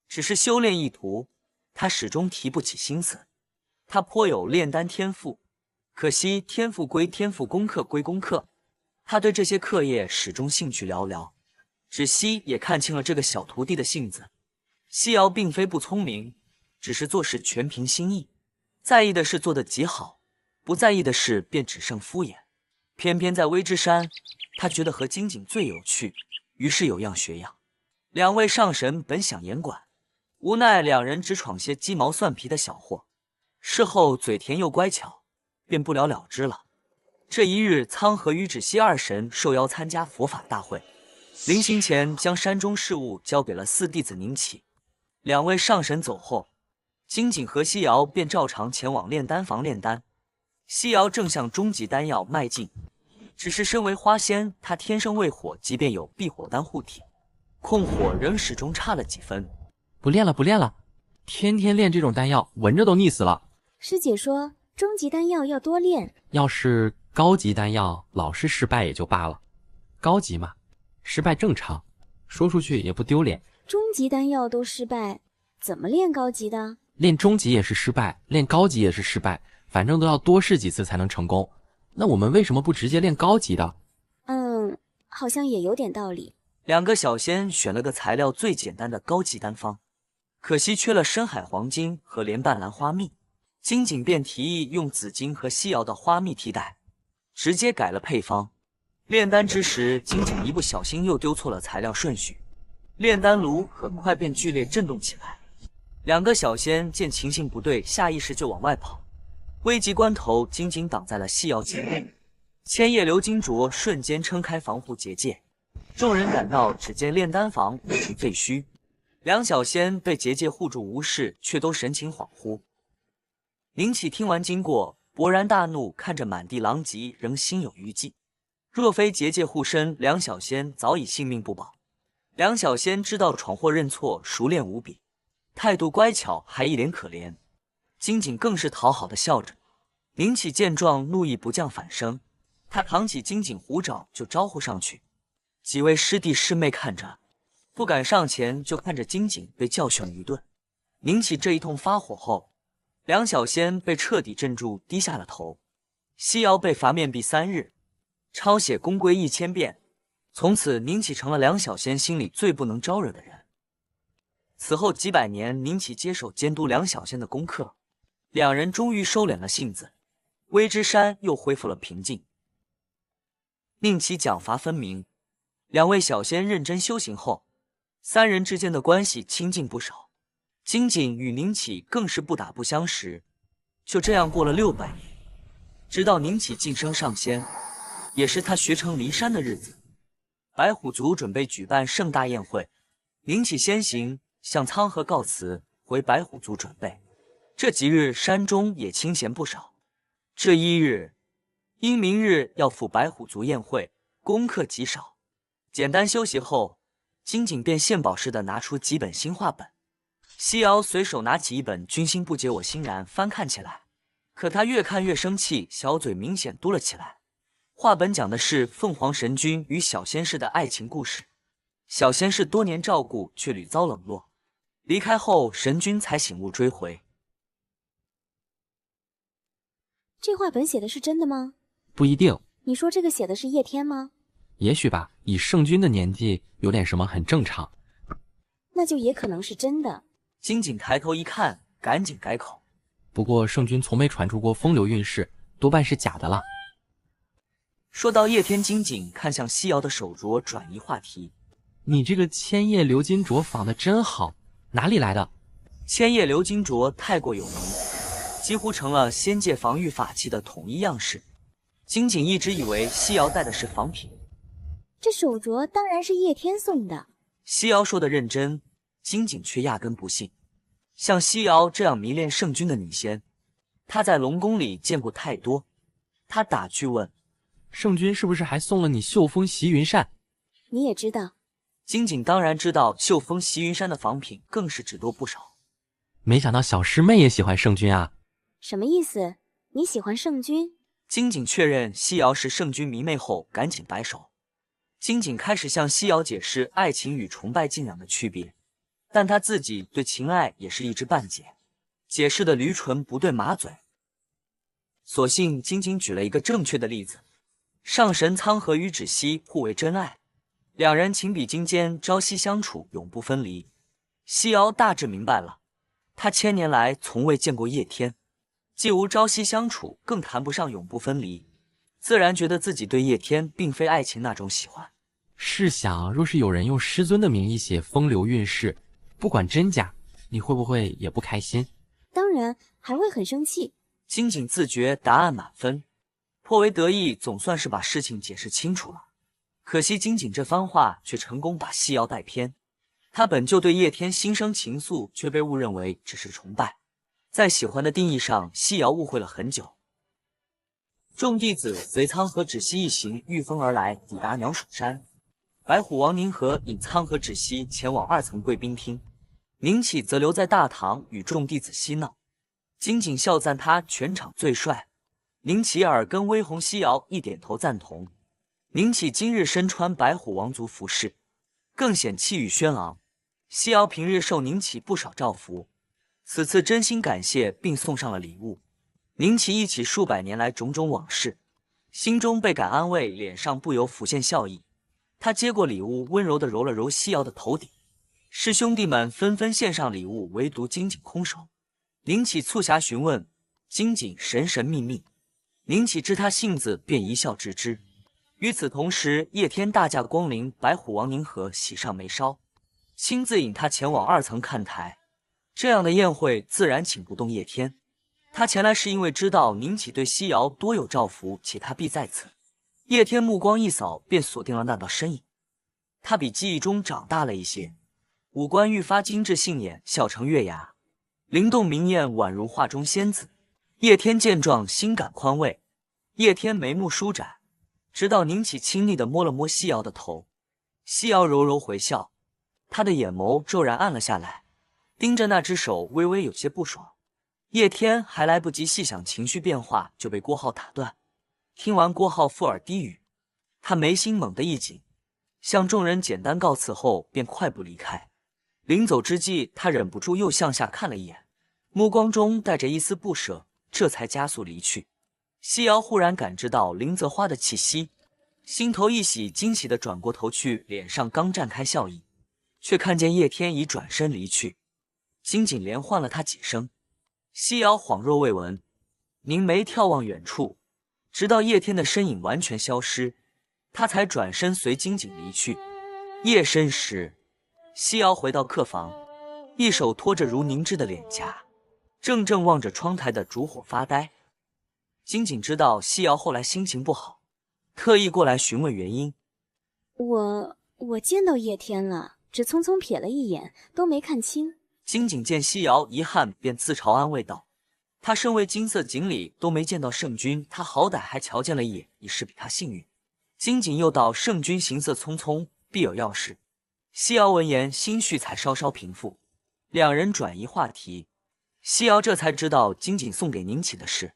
只是修炼一途，他始终提不起心思。他颇有炼丹天赋，可惜天赋归天赋，功课归功课，他对这些课业始终兴趣寥寥。芷溪也看清了这个小徒弟的性子，西瑶并非不聪明，只是做事全凭心意，在意的事做得极好，不在意的事便只剩敷衍。偏偏在微之山，他觉得和金井最有趣，于是有样学样。2位上神本想严管，无奈2人只闯些鸡毛蒜皮的小祸，事后嘴甜又乖巧，便不了了之了。这一日，苍和与芷溪2神受邀参加佛法大会，临行前将山中事务交给了4弟子宁启。2位上神走后，金井和西瑶便照常前往炼丹房炼丹。西瑶正向终极丹药迈进，只是身为花仙，她天生畏火，即便有避火丹护体，控火仍始终差了几分。不练了，不练了，天天练这种丹药，闻着都腻死了。师姐说，终极丹药要多练。要是高级丹药老是失败也就罢了，高级嘛，失败正常，说出去也不丢脸。终极丹药都失败，怎么练高级的？练中级也是失败，练高级也是失败，反正都要多试几次才能成功。那我们为什么不直接练高级的？好像也有点道理。2个小仙选了个材料最简单的高级丹方，可惜缺了深海黄金和莲瓣兰花蜜，金井便提议用紫金和西瑶的花蜜替代，直接改了配方。炼丹之时，金井一不小心又丢错了材料顺序，炼丹炉很快便剧烈震动起来。2个小仙见情形不对，下意识就往外跑。危急关头，金井挡在了西瑶前面，千叶流金镯瞬间撑开防护结界。众人赶到，只见炼丹房已经废墟，2小仙被结界护住无事，却都神情恍惚。宁启听完经过，勃然大怒，看着满地狼藉，仍心有余悸。若非结界护身，2小仙早已性命不保。2小仙知道闯祸认错，熟练无比，态度乖巧，还一脸可怜。金井更是讨好的笑着。宁启见状，怒意不降反升，他扛起金井虎爪就招呼上去。几位师弟师妹看着，不敢上前，就看着金井被教训了一顿。宁启这一通发火后，2小仙被彻底镇住，低下了头。西瑶被罚面壁3日，抄写公规1000遍。从此，宁启成了2小仙心里最不能招惹的人。此后几百年，宁启接手监督2小仙的功课，2人终于收敛了性子，微之山又恢复了平静。宁启奖罚分明，2位小仙认真修行后，3人之间的关系亲近不少。金井与宁启更是不打不相识，就这样过了600年，直到宁启晋升上仙，也是他学成离山的日子。白虎族准备举办盛大宴会，宁启先行向苍河告辞，回白虎族准备。这几日山中也清闲不少。这1日，因明日要赴白虎族宴会，功课极少，简单休息后，金井便献宝似的拿出几本新画本。西瑶随手拿起一本《君心不解我心然》翻看起来，可他越看越生气，小嘴明显嘟了起来。画本讲的是凤凰神君与小仙士的爱情故事，小仙士多年照顾却屡遭冷落，离开后神君才醒悟追回。这画本写的是真的吗？不一定。你说这个写的是叶天吗？也许吧，以圣君的年纪，有点什么很正常。那就也可能是真的。金井抬头一看，赶紧改口。不过圣君从没传出过风流韵事，多半是假的了。说到叶天，金井看向西瑶的手镯，转移话题。你这个千叶鎏金镯仿的真好，哪里来的？千叶鎏金镯太过有名，几乎成了仙界防御法器的统一样式。金井一直以为西瑶戴的是仿品，这手镯当然是叶天送的。西瑶说的认真，金井却压根不信。像西瑶这样迷恋圣君的女仙，她在龙宫里见过太多。他打趣问：“圣君是不是还送了你绣风袭云扇？”你也知道。金井当然知道，绣风袭云扇的仿品更是只多不少。没想到小师妹也喜欢圣君啊！什么意思？你喜欢圣君？金井确认西瑶是圣君迷妹后，赶紧摆手。金井开始向西瑶解释爱情与崇拜敬仰的区别，但他自己对情爱也是一知半解，解释的驴唇不对马嘴。所幸金井举了一个正确的例子：上神苍和与芷溪互为真爱，两人情比金坚，朝夕相处，永不分离。西瑶大致明白了，他千年来从未见过叶天，既无朝夕相处，更谈不上永不分离，自然觉得自己对叶天并非爱情那种喜欢。试想，若是有人用师尊的名义写风流韵事，不管真假，你会不会也不开心？当然，还会很生气。金井自觉答案满分，颇为得意，总算是把事情解释清楚了。可惜金井这番话却成功把西瑶带偏，他本就对叶天心生情愫，却被误认为只是崇拜。在喜欢的定义上，西瑶误会了很久。众弟子随苍和芷溪一行御风而来，抵达鸟首山。白虎王宁和引苍和芷溪前往2层贵宾厅，宁启则留在大堂与众弟子嬉闹。金井笑赞他全场最帅，宁启耳跟微红西瑶一点头赞同。宁启今日身穿白虎王族服饰，更显气宇轩昂。西瑶平日受宁启不少照拂，此次真心感谢，并送上了礼物。宁启忆起数百年来种种往事，心中倍感安慰，脸上不由浮现笑意。他接过礼物，温柔地揉了揉西瑶的头顶。师兄弟们纷纷献上礼物，唯独金井空手。宁启促狭询问，金井神神秘秘。宁启知他性子，便一笑置之。与此同时，叶天大驾光临，白虎王宁和喜上眉梢，亲自引他前往2层看台。这样的宴会自然请不动叶天，他前来是因为知道宁启对西瑶多有照拂，且他必在此。叶天目光一扫，便锁定了那道身影。他比记忆中长大了一些，五官愈发精致杏眼，笑成月牙，灵动明艳，宛如画中仙子。叶天见状，心感宽慰。叶天眉目舒展，直到宁启亲昵地摸了摸西瑶的头。西瑶柔柔回笑，他的眼眸骤然暗了下来，盯着那只手，微微有些不爽。叶天还来不及细想情绪变化，就被郭浩打断。听完郭浩附耳低语，他眉心猛地一紧，向众人简单告辞后便快步离开。临走之际，他忍不住又向下看了一眼，目光中带着一丝不舍，这才加速离去。西瑶忽然感知到林泽花的气息，心头一喜，惊喜地转过头去，脸上刚绽开笑意，却看见叶天已转身离去。金井连唤了他几声，西瑶恍若未闻，凝眉眺望远处，直到叶天的身影完全消失，他才转身随金井离去。夜深时，西瑶回到客房，一手托着如凝脂的脸颊，正望着窗台的烛火发呆。金井知道西瑶后来心情不好，特意过来询问原因。我见到叶天了，只匆匆瞥了一眼，都没看清。金井见西瑶遗憾，便自嘲安慰道：他身为金色锦鲤，都没见到圣君，他好歹还瞧见了一眼，已是比他幸运。金井又道圣君行色匆匆，必有要事。西瑶闻言，心绪才稍稍平复，两人转移话题。西瑶这才知道金井送给宁启的事，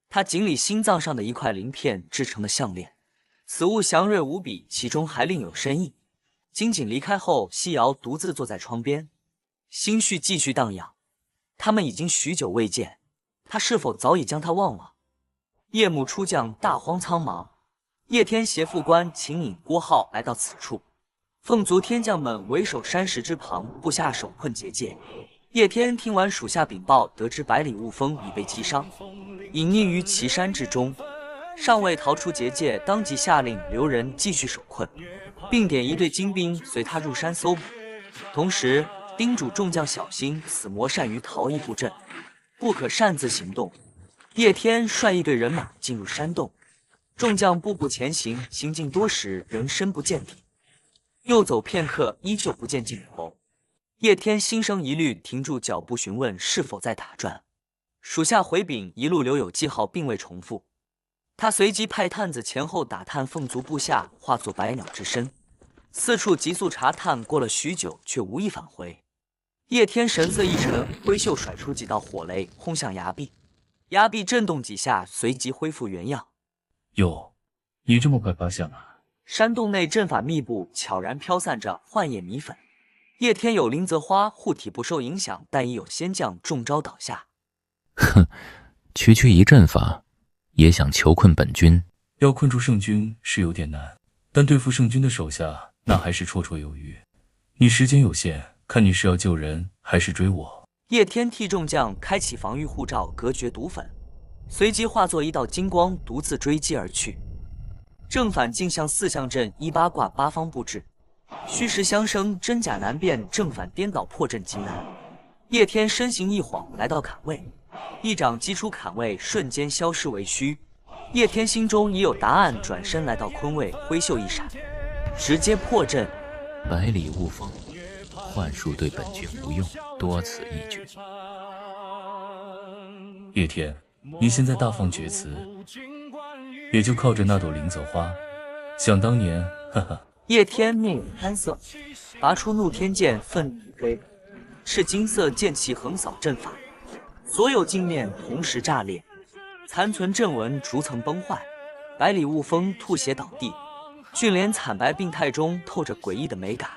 他锦鲤心脏上的一块鳞片制成的项链，此物祥瑞无比，其中还另有深意。金井离开后，西瑶独自坐在窗边，心绪继续荡漾。他们已经许久未见，他是否早已将他忘了？夜幕初降，大荒苍茫。叶天携副官秦引郭浩来到此处，凤族天将们为守山石之旁，布下守困结界。叶天听完属下禀报，得知百里雾峰已被击伤，隐匿于岐山之中，尚未逃出结界，当即下令留人继续守困，并点一队精兵随他入山搜捕，同时叮嘱众将小心死魔善于逃逸布阵，不可擅自行动。叶天率一队人马进入山洞，众将步步前行，行进多时仍深不见底，又走片刻，依旧不见尽头。叶天心生疑虑，停住脚步询问是否在打转。属下回禀，一路留有记号，并未重复。他随即派探子前后打探凤族部下，化作百鸟之身，四处急速查探，过了许久，却无一返回。叶天神色一沉，挥袖甩出几道火雷，轰向崖壁。崖壁震动几下，随即恢复原样。哟，你这么快发现了？山洞内阵法密布，悄然飘散着幻夜米粉。叶天有灵泽花护体不受影响，但已有仙将中招倒下。哼，区区一阵法，也想囚困本君？要困住圣君是有点难，但对付圣君的手下，那还是绰绰有余。你时间有限，看你是要救人还是追我？叶天替众将开启防御护罩，隔绝毒粉，随即化作一道金光，独自追击而去。正反镜像四象阵18卦八方布置，虚实相生，真假难辨，正反颠倒，破阵极难。叶天身形一晃，来到坎位，一掌击出坎位，瞬间消失为虚。叶天心中已有答案，转身来到坤位，挥袖一闪，直接破阵。百里雾峰，幻术对本君无用，多此一举。叶天，你现在大放厥词，也就靠着那朵灵泽花。想当年，哈哈。叶天面有贪色，拔出怒天剑，奋力一飞，赤金色剑气横扫阵法，所有镜面同时炸裂，残存阵纹逐层崩坏，百里雾峰吐血倒地，俊脸惨白病态中透着诡异的美感。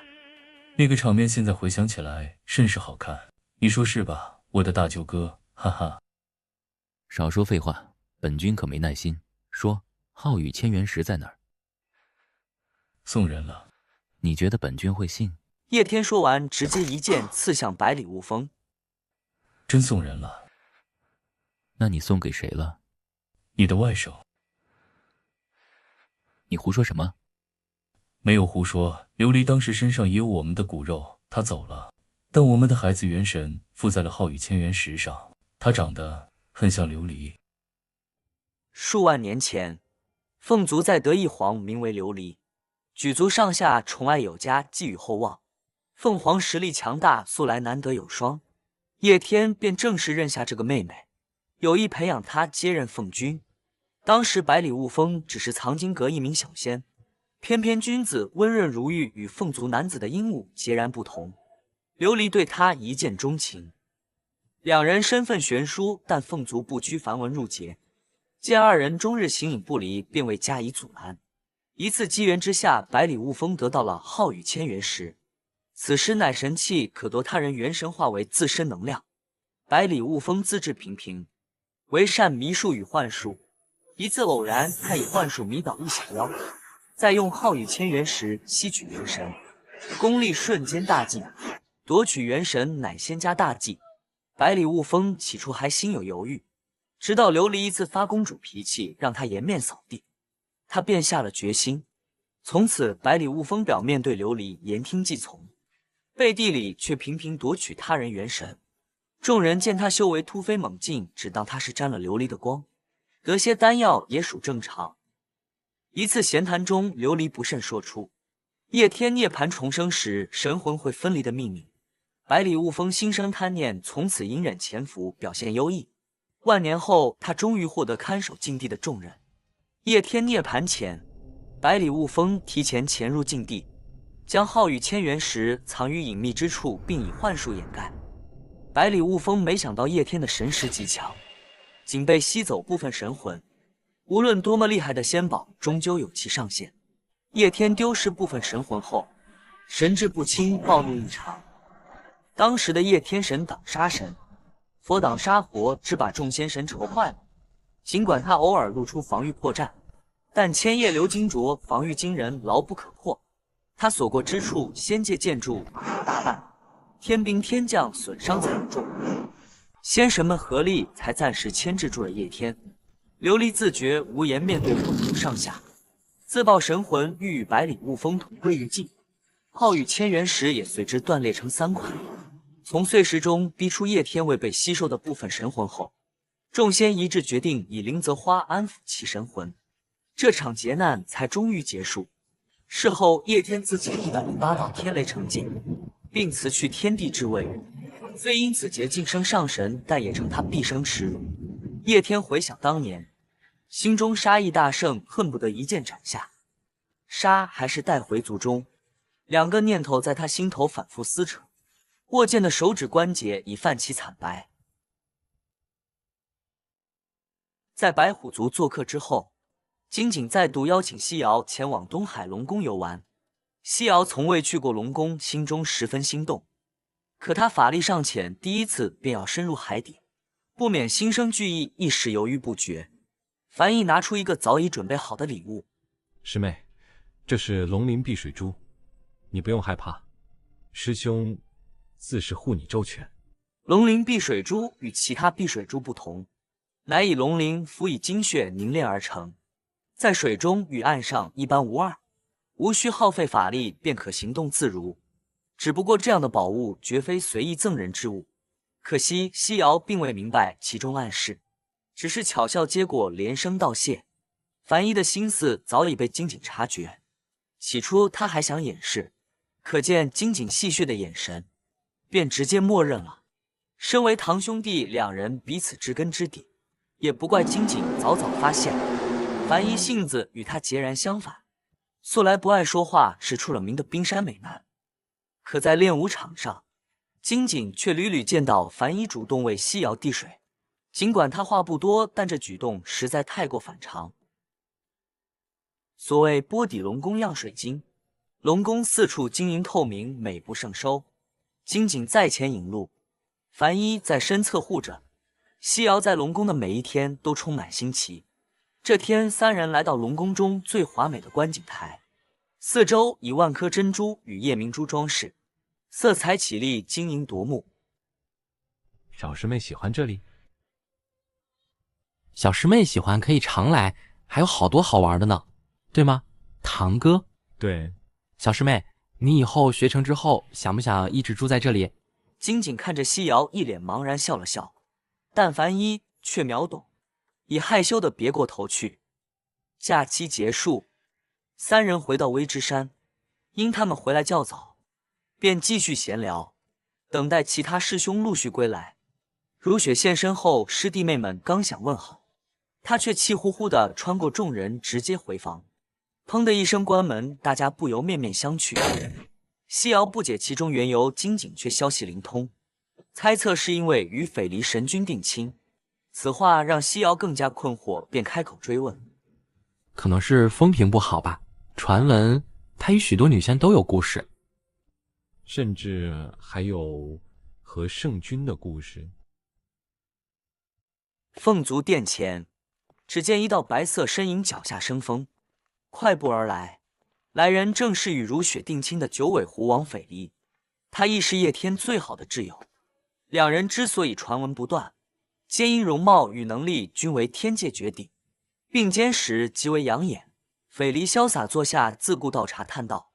那个场面现在回想起来甚是好看，你说是吧，我的大舅哥？哈哈。少说废话，本君可没耐心。说，浩宇千元石在哪儿？送人了。你觉得本君会信？叶天说完，直接一剑刺向百里雾峰。真送人了？那你送给谁了？你的外甥。你胡说什么？没有胡说，琉璃当时身上也有我们的骨肉，他走了，但我们的孩子元神附在了浩宇千元石上，他长得很像琉璃。数万年前，凤族在得一皇名为琉璃，举族上下宠爱有加，寄予厚望。凤凰实力强大，素来难得有双，叶天便正式认下这个妹妹，有意培养她接任凤君。当时百里雾峰只是藏经阁一名小仙，偏偏君子温润如玉，与凤族男子的鹦鹉截然不同。琉璃对他一见钟情，两人身份悬殊，但凤族不拘繁文缛节，见二人终日形影不离，便未加以阻拦。一次机缘之下，百里雾峰得到了浩宇千元石，此时乃神器，可夺他人元神化为自身能量。百里雾峰资质平平，唯善迷术与幻术。一次偶然，他以幻术迷倒一小妖，再用浩宇千元石吸取元神，功力瞬间大进。夺取元神乃仙家大忌。百里雾峰起初还心有犹豫，直到琉璃一次发公主脾气，让他颜面扫地，他便下了决心。从此，百里雾峰表面对琉璃言听计从，背地里却频频夺取他人元神。众人见他修为突飞猛进，只当他是沾了琉璃的光，得些丹药也属正常。一次闲谈中，琉璃不慎说出叶天涅槃重生时神魂会分离的秘密。百里雾峰心生贪念，从此隐忍潜伏，表现优异。万年后，他终于获得看守禁地的重任。叶天涅槃前，百里雾峰提前潜入禁地，将浩宇千元石藏于隐秘之处，并以幻术掩盖。百里雾峰没想到叶天的神识极强，仅被吸走部分神魂。无论多么厉害的仙宝，终究有其上限。叶天丢失部分神魂后，神志不清，暴怒异常。当时的叶天神挡杀神，佛挡杀佛，只把众仙神愁坏了。尽管他偶尔露出防御破绽，但千叶流金镯防御惊人，牢不可破。他所过之处，仙界建筑大半，天兵天将损伤惨重。仙神们合力才暂时牵制住了叶天。琉璃自觉无颜面对凤族上下，自爆神魂，欲与百里雾峰同归于尽。浩宇千元石也随之断裂成3块。从碎石中逼出叶天未被吸收的部分神魂后，众仙一致决定以灵泽花安抚其神魂，这场劫难才终于结束。事后，叶天自己108道天雷成剑，并辞去天地之位，虽因此劫晋升上神，但也成他毕生耻辱。叶天回想当年，心中杀意大盛，恨不得一剑斩下。杀还是带回族中，2个念头在他心头反复撕扯。握剑的手指关节已泛起惨白。在白虎族做客之后，金井再度邀请西瑶前往东海龙宫游玩。西瑶从未去过龙宫，心中十分心动。可他法力尚浅，第一次便要深入海底，不免心生惧意，一时犹豫不决。樊毅拿出一个早已准备好的礼物。师妹，这是龙鳞碧水珠，你不用害怕，师兄自是护你周全。龙鳞碧水珠与其他碧水珠不同，乃以龙鳞辅以精血凝练而成，在水中与岸上一般无二，无需耗费法力便可行动自如。只不过这样的宝物绝非随意赠人之物，可惜西瑶并未明白其中暗示，只是巧笑接过，连声道谢。樊一的心思早已被金井察觉，起初他还想掩饰，可见金井戏谑的眼神，便直接默认了。身为堂兄弟，两人彼此知根知底，也不怪金井早早发现。樊一性子与他截然相反，素来不爱说话，是出了名的冰山美男。可在练武场上，金井却屡屡见到樊一主动为西瑶递水，尽管他话不多，但这举动实在太过反常。所谓波底龙宫漾水晶，龙宫四处晶莹透明，美不胜收。金井在前引路，樊一在身侧护着。西瑶在龙宫的每一天都充满新奇。这天，三人来到龙宫中最华美的观景台，四周以万颗珍珠与夜明珠装饰，色彩绮丽，晶莹夺目。小师妹喜欢这里？小师妹喜欢可以常来，还有好多好玩的呢，对吗，堂哥？对。小师妹，你以后学成之后，想不想一直住在这里？金井看着西瑶，一脸茫然笑了笑，但樊一却秒懂，已害羞地别过头去。假期结束，三人回到微之山，因他们回来较早，便继续闲聊，等待其他师兄陆续归来。如雪现身后，师弟妹们刚想问好，他却气呼呼地穿过众人，直接回房。砰的一声关门，大家不由面面相觑。西瑶不解其中缘由，金井却消息灵通，猜测是因为与斐离神君定亲。此话让西瑶更加困惑，便开口追问：可能是风评不好吧，传闻他与许多女仙都有故事，甚至还有和圣君的故事。凤足殿前，只见一道白色身影脚下生风，快步而来。来人正是与如雪定亲的九尾狐王斐离，他亦是叶天最好的挚友。两人之所以传闻不断，皆因容貌与能力均为天界绝顶，并肩时极为养眼。斐离潇洒坐下，自顾倒茶，叹道：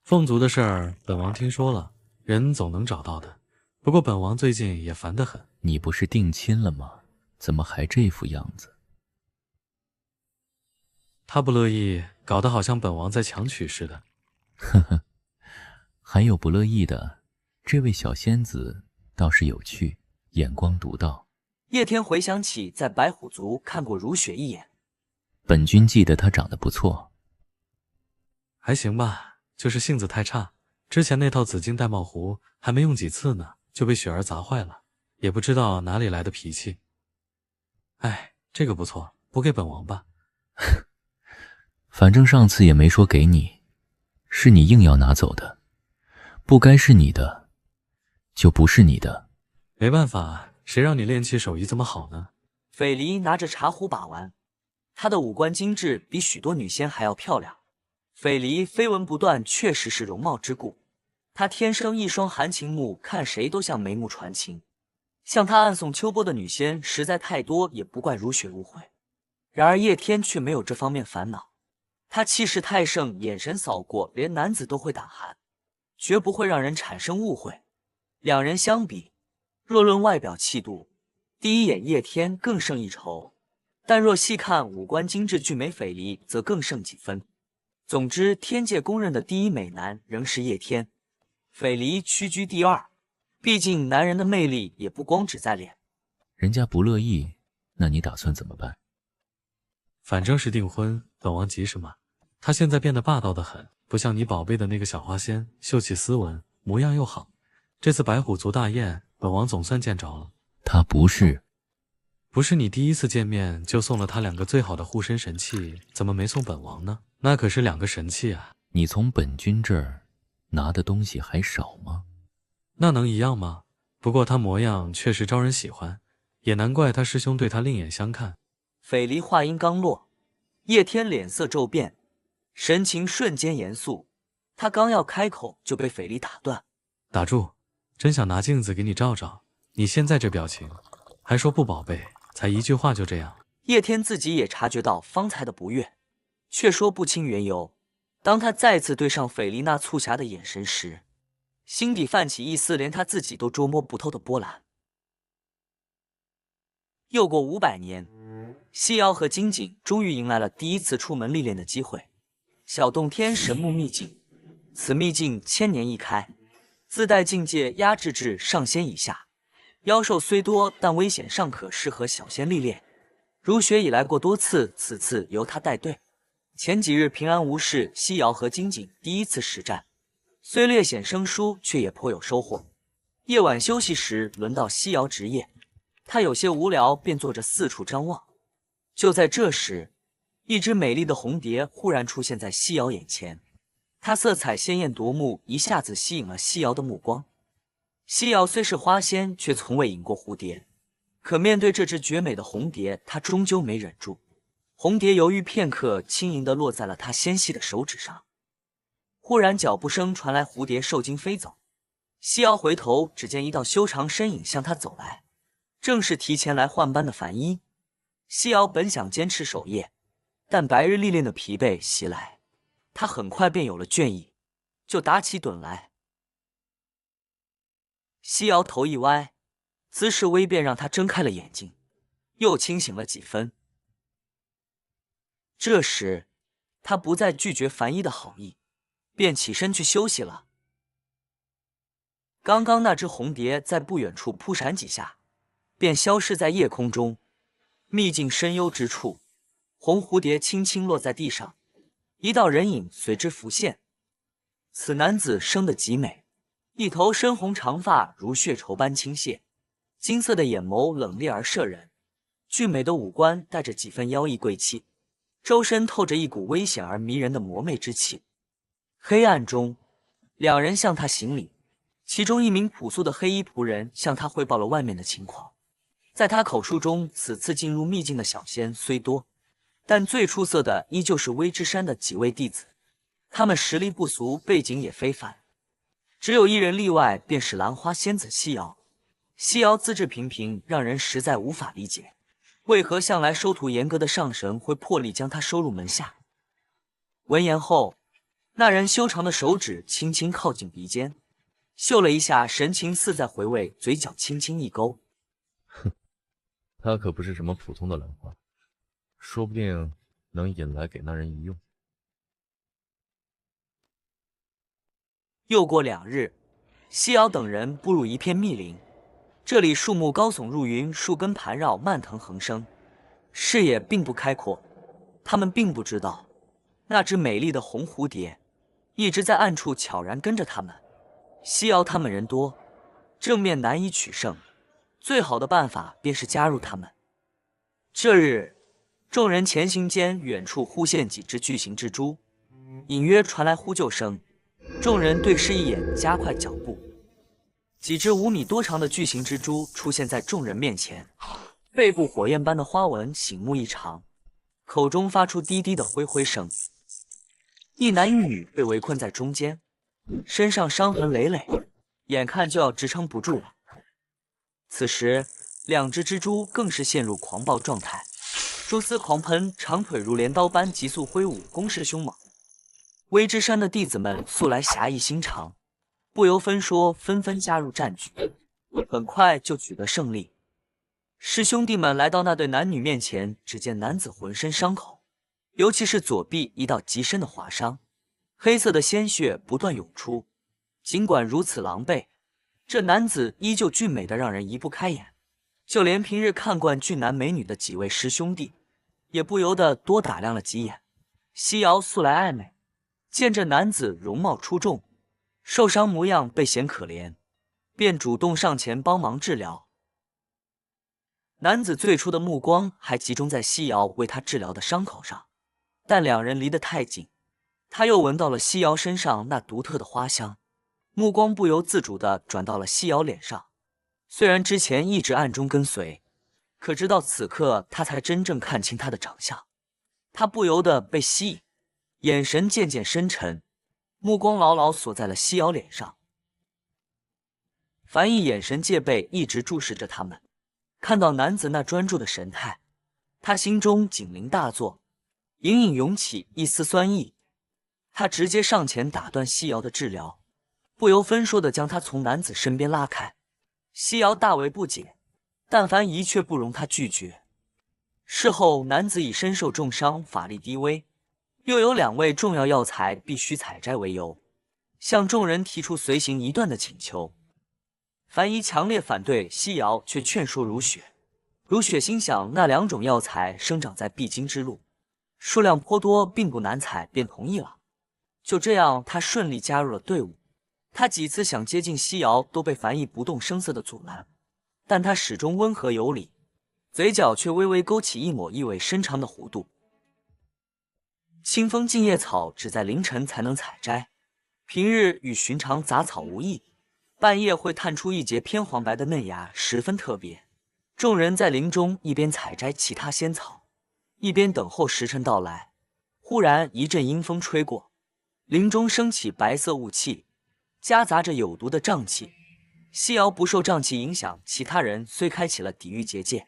凤族的事儿，本王听说了，人总能找到的。不过本王最近也烦得很。你不是定亲了吗？怎么还这副样子？他不乐意，搞得好像本王在强娶似的。呵呵，还有不乐意的，这位小仙子倒是有趣，眼光独到。叶天回想起在白虎族看过如雪一眼，本君记得她长得不错。还行吧，就是性子太差。之前那套紫金玳瑁壶还没用几次呢，就被雪儿砸坏了，也不知道哪里来的脾气。哎，这个不错，补给本王吧。反正上次也没说给你，是你硬要拿走的，不该是你的，就不是你的。没办法，谁让你练气手艺这么好呢？斐离拿着茶壶把玩，她的五官精致，比许多女仙还要漂亮。斐离绯闻不断，确实是容貌之故。她天生一双含情目，看谁都像眉目传情。向她暗送秋波的女仙实在太多，也不怪如雪误会。然而叶天却没有这方面烦恼。他气势太盛，眼神扫过，连男子都会胆寒，绝不会让人产生误会。两人相比，若论外表气度，第一眼叶天更胜一筹，但若细看五官精致俊美斐离，则更胜几分。总之，天界公认的第一美男仍是叶天，斐离屈居第二。毕竟男人的魅力也不光只在脸。人家不乐意，那你打算怎么办？反正是订婚，本王急什么？他现在变得霸道得很，不像你宝贝的那个小花仙，秀气斯文，模样又好。这次白虎族大宴，本王总算见着了。他不是你第一次见面就送了他2个最好的护身神器，怎么没送本王呢？那可是2个神器啊！你从本君这儿拿的东西还少吗？那能一样吗？不过他模样确实招人喜欢，也难怪他师兄对他另眼相看。斐离话音刚落，叶天脸色骤变，神情瞬间严肃。他刚要开口，就被斐离打断。打住，真想拿镜子给你照照。你现在这表情，还说不宝贝，才一句话就这样。叶天自己也察觉到方才的不悦，却说不清缘由。当他再次对上斐离那促狭的眼神时，心底泛起一丝连他自己都捉摸不透的波澜。又过500年，西瑶和金井终于迎来了第一次出门历练的机会。小洞天神木秘境，此秘境1000年一开，自带境界压制至上仙以下，妖兽虽多，但危险尚可，适合小仙历练。如雪已来过多次，此次由他带队。前几日平安无事，西瑶和金井第一次实战，虽略显生疏，却也颇有收获。夜晚休息时，轮到西瑶值夜，他有些无聊，便坐着四处张望。就在这时，一只美丽的红蝶忽然出现在西瑶眼前，它色彩鲜艳夺目，一下子吸引了西瑶的目光。西瑶虽是花仙，却从未引过蝴蝶，可面对这只绝美的红蝶，他终究没忍住。红蝶犹豫片刻，轻盈地落在了他纤细的手指上。忽然脚步声传来，蝴蝶受惊飞走。西瑶回头，只见一道修长身影向他走来，正是提前来换班的凡一。西瑶本想坚持守夜，但白日历练的疲惫袭来，他很快便有了倦意，就打起盹来。西瑶头一歪，姿势微变，让他睁开了眼睛，又清醒了几分。这时，他不再拒绝凡一的好意，便起身去休息了。刚刚那只红蝶在不远处扑闪几下，便消失在夜空中。秘境深幽之处，红蝴蝶轻轻落在地上，一道人影随之浮现。此男子生得极美，一头深红长发如血绸般倾泻，金色的眼眸冷冽而摄人，俊美的五官带着几分妖异贵气，周身透着一股危险而迷人的魔魅之气。黑暗中，两人向他行礼，其中一名朴素的黑衣仆人向他汇报了外面的情况。在他口述中，此次进入秘境的小仙虽多，但最出色的依旧是微之山的几位弟子，他们实力不俗，背景也非凡。只有一人例外，便是兰花仙子西瑶。西瑶资质平平，让人实在无法理解，为何向来收徒严格的上神会破例将他收入门下。闻言后，那人修长的手指轻轻靠近鼻尖，嗅了一下，神情似在回味，嘴角轻轻一勾。他可不是什么普通的兰花，说不定能引来给那人一用。又过2日，西瑶等人步入一片密林，这里树木高耸入云，树根盘绕，蔓藤横生，视野并不开阔。他们并不知道，那只美丽的红蝴蝶一直在暗处悄然跟着他们。西瑶他们人多，正面难以取胜，最好的办法便是加入他们。这日，众人前行间，远处忽现几只巨型蜘蛛，隐约传来呼救声。众人对视一眼，加快脚步。几只5米多长的巨型蜘蛛出现在众人面前，背部火焰般的花纹醒目异常，口中发出低低的灰灰声。一男一女被围困在中间，身上伤痕累累，眼看就要支撑不住了。此时，2只蜘蛛更是陷入狂暴状态，蛛丝狂喷，长腿如镰刀般急速挥舞，攻势凶猛。微之山的弟子们素来侠义心肠，不由分说，纷纷加入战局，很快就取得胜利。师兄弟们来到那对男女面前，只见男子浑身伤口，尤其是左臂一道极深的划伤，黑色的鲜血不断涌出。尽管如此狼狈，这男子依旧俊美的让人移不开眼，就连平日看惯俊男美女的几位师兄弟，也不由得多打量了几眼。西瑶素来爱美，见这男子容貌出众，受伤模样倍显可怜，便主动上前帮忙治疗。男子最初的目光还集中在西瑶为他治疗的伤口上，但两人离得太近，他又闻到了西瑶身上那独特的花香，目光不由自主地转到了西瑶脸上。虽然之前一直暗中跟随，可直到此刻他才真正看清他的长相。他不由得被吸引，眼神渐渐深沉，目光牢牢锁在了西瑶脸上。樊毅眼神戒备，一直注视着他们。看到男子那专注的神态，他心中警铃大作，隐隐涌起一丝酸意。他直接上前打断西瑶的治疗，不由分说地将他从男子身边拉开。西瑶大为不解，但樊仪却不容他拒绝。事后，男子以身受重伤、法力低微，又有2味重要药材必须采摘为由，向众人提出随行一段的请求。樊仪强烈反对，西瑶却劝说如雪。如雪心想，那2种药材生长在必经之路，数量颇多，并不难采，便同意了。就这样，他顺利加入了队伍。他几次想接近西瑶，都被樊毅不动声色的阻拦，但他始终温和有礼，嘴角却微微勾起一抹意味深长的弧度。清风净叶草只在凌晨才能采摘，平日与寻常杂草无异，半夜会探出一截偏黄白的嫩芽，十分特别。众人在林中一边采摘其他仙草，一边等候时辰到来。忽然一阵阴风吹过，林中升起白色雾气，夹杂着有毒的瘴气。西瑶不受瘴气影响，其他人虽开启了抵御结界，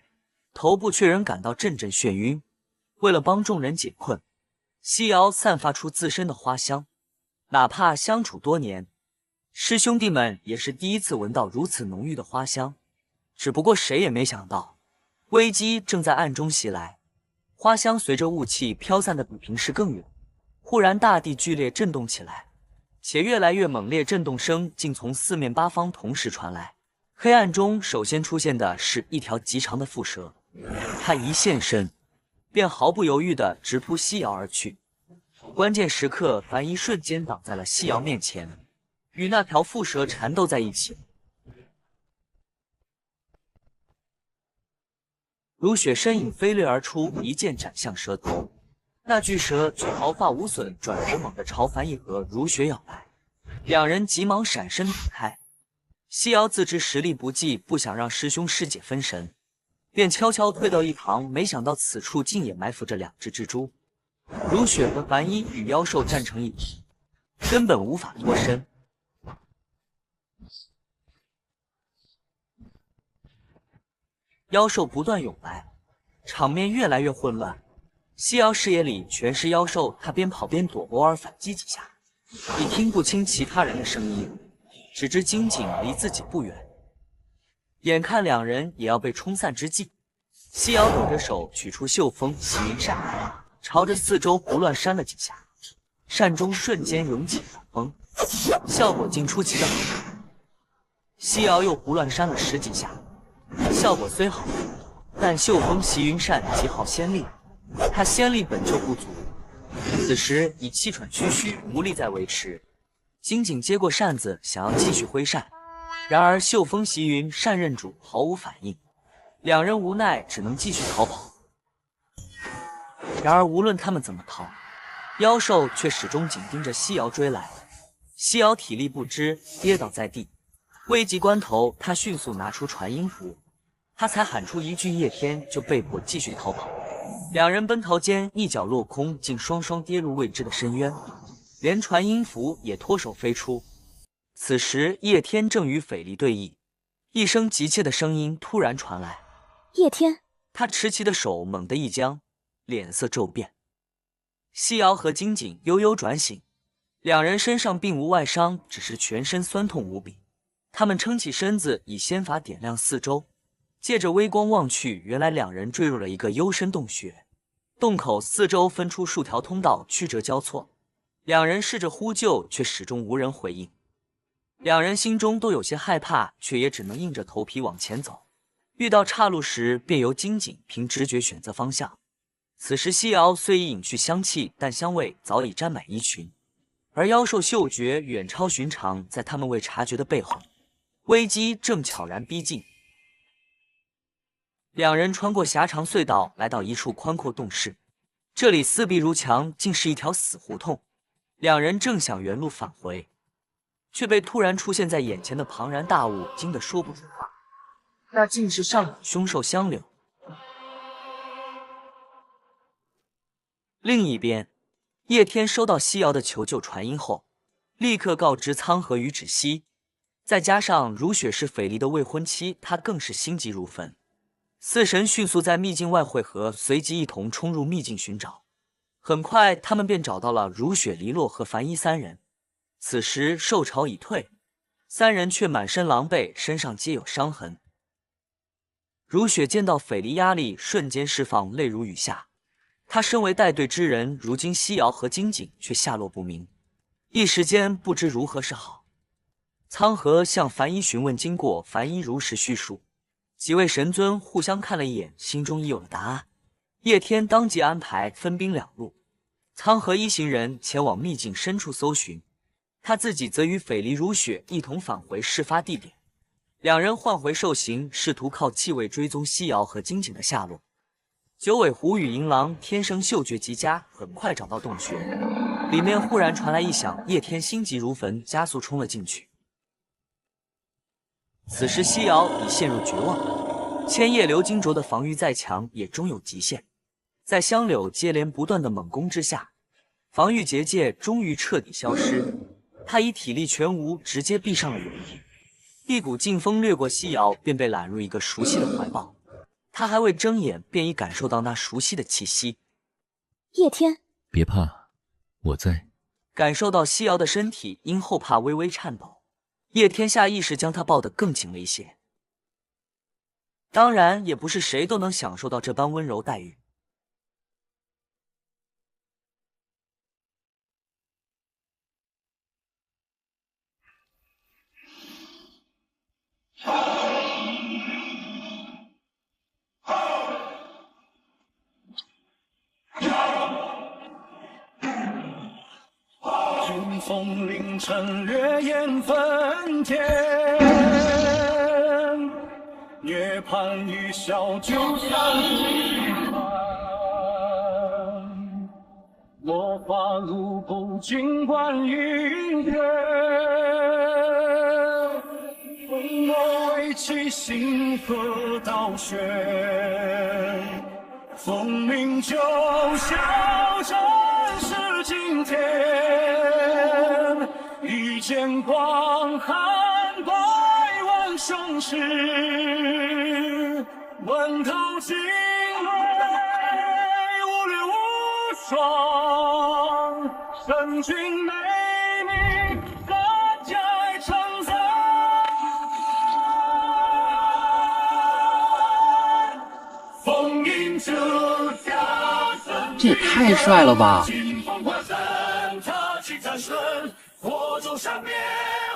头部却仍感到阵阵眩晕。为了帮众人解困，西瑶散发出自身的花香，哪怕相处多年，师兄弟们也是第一次闻到如此浓郁的花香。只不过谁也没想到，危机正在暗中袭来。花香随着雾气飘散的比平时更远，忽然大地剧烈震动起来，且越来越猛烈，震动声竟从四面八方同时传来。黑暗中首先出现的是一条极长的蝮蛇，它一现身便毫不犹豫地直扑西瑶而去。关键时刻，樊一瞬间挡在了西瑶面前，与那条蝮蛇缠斗在一起。如雪身影飞掠而出，一剑斩向蛇头，那巨蛇却毫发无损，转头猛地朝樊毅和如雪咬来，两人急忙闪身躲开。西瑶自知实力不济，不想让师兄师姐分神，便悄悄退到一旁，没想到此处竟也埋伏着2只蜘蛛。如雪和樊一与妖兽战成一体，根本无法脱身。妖兽不断涌来，场面越来越混乱。西瑶视野里全是妖兽，他边跑边躲，偶尔反击几下，已听不清其他人的声音，只知金井离自己不远。眼看2人也要被冲散之际，西瑶抖着手取出绣风洗云扇，朝着四周胡乱扇了几下，扇中瞬间涌起冷风，效果竟出奇的好。西瑶又胡乱扇了10几下，效果虽好，但绣风袭云扇极耗仙力，他仙力本就不足，此时已气喘吁吁，无力再维持。金井接过扇子，想要继续挥扇，然而绣风袭云扇刃主毫无反应，2人无奈只能继续逃跑。然而无论他们怎么逃，妖兽却始终紧盯着西瑶追来。西瑶体力不支，跌倒在地。危急关头，他迅速拿出传音符，他才喊出一句叶天，就被迫继续逃跑。2人奔逃间，一脚落空，竟双双跌入未知的深渊，连传音符也脱手飞出。此时叶天正与斐离对弈，一声急切的声音突然传来：“叶天！”他持旗的手猛地一僵，脸色骤变。西瑶和金井悠悠转醒，2人身上并无外伤，只是全身酸痛无比。他们撑起身子，以仙法点亮四周，借着微光望去，原来2人坠入了一个幽深洞穴。洞口四周分出数条通道，曲折交错。2人试着呼救，却始终无人回应。2人心中都有些害怕，却也只能硬着头皮往前走。遇到岔路时，便由金井凭直觉选择方向。此时西瑶虽已隐去香气，但香味早已沾满衣裙，而妖兽嗅觉远超寻常，在他们未察觉的背后，危机正悄然逼近。两人穿过狭长隧道，来到一处宽阔洞室。这里四壁如墙，竟是一条死胡同。两人正想原路返回，却被突然出现在眼前的庞然大物惊得说不出话。那竟是上古凶兽香柳。另一边，叶天收到西瑶的求救传音后，立刻告知苍河与芷溪。再加上如雪是斐离的未婚妻，他更是心急如焚。四神迅速在秘境外汇合，随即一同冲入秘境寻找。很快，他们便找到了如雪、黎洛和樊一三人。此时兽潮已退，三人却满身狼狈，身上皆有伤痕。如雪见到斐离压力，瞬间释放，泪如雨下。他身为带队之人，如今西瑶和金井却下落不明，一时间不知如何是好。苍河向樊一询问经过，樊一如实叙述。几位神尊互相看了一眼，心中已有了答案。叶天当即安排分兵两路，苍河一行人前往秘境深处搜寻，他自己则与斐离、如雪一同返回事发地点。两人换回兽形，试图靠气味追踪西瑶和金井的下落。九尾狐与银狼天生嗅觉极佳，很快找到洞穴。里面忽然传来异响，叶天心急如焚，加速冲了进去。此时西瑶已陷入绝望，千叶流金镯的防御再强，也终有极限。在香柳接连不断的猛攻之下，防御结界终于彻底消失。他已体力全无，直接闭上了眼。一股劲风掠过西瑶，便被揽入一个熟悉的怀抱。他还未睁眼，便已感受到那熟悉的气息。叶天，别怕，我在。感受到西瑶的身体因后怕微微颤抖，叶天下意识将他抱得更紧了一些。当然，也不是谁都能享受到这般温柔待遇。军风凌晨，烈焰纷天，涅槃一笑，就像一番。魔法如布，尽管云卷，风魔为其星河倒悬，风鸣九霄，战士惊天。一剑光寒，百万雄师，问透惊雷，无掠无双，神君美名，三界称赞。风影之下，这也太帅了吧！火中闪灭，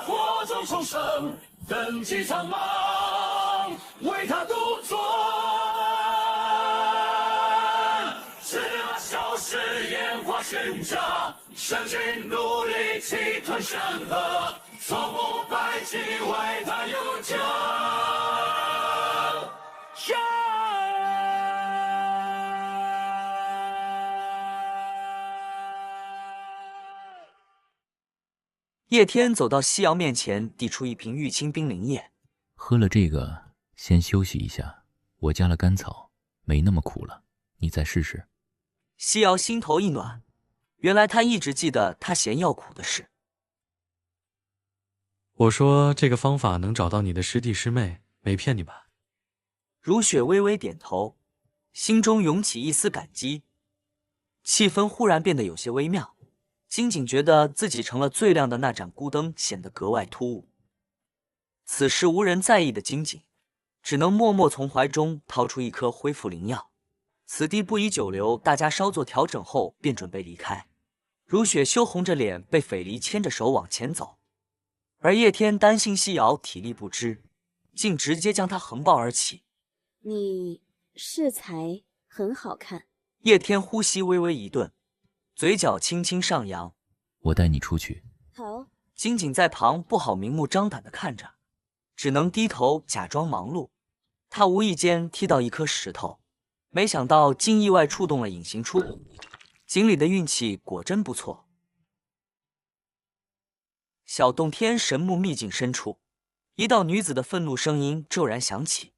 火中重生，登起苍茫，为他独尊。赤马消失，烟花寻找，神君努力气吞山河，从不败绩为他悠久。叶天走到西瑶面前，递出一瓶玉清冰灵液。喝了这个，先休息一下。我加了甘草，没那么苦了。你再试试。西瑶心头一暖，原来他一直记得他嫌药苦的事。我说这个方法能找到你的师弟师妹，没骗你吧？如雪微微点头，心中涌起一丝感激。气氛忽然变得有些微妙。金井觉得自己成了最亮的那盏孤灯，显得格外突兀。此时无人在意的金井，只能默默从怀中掏出一颗恢复灵药。此地不宜久留，大家稍作调整后便准备离开。如雪羞红着脸，被斐离牵着手往前走，而叶天担心西瑶体力不支，竟直接将她横抱而起。你适才很好看。叶天呼吸微微一顿，嘴角轻轻上扬。我带你出去。好。金井在旁不好明目张胆地看着，只能低头假装忙碌。他无意间踢到一颗石头，没想到竟意外触动了隐形出口。井里的运气果真不错。小洞天神木秘境深处，一道女子的愤怒声音骤然响起：“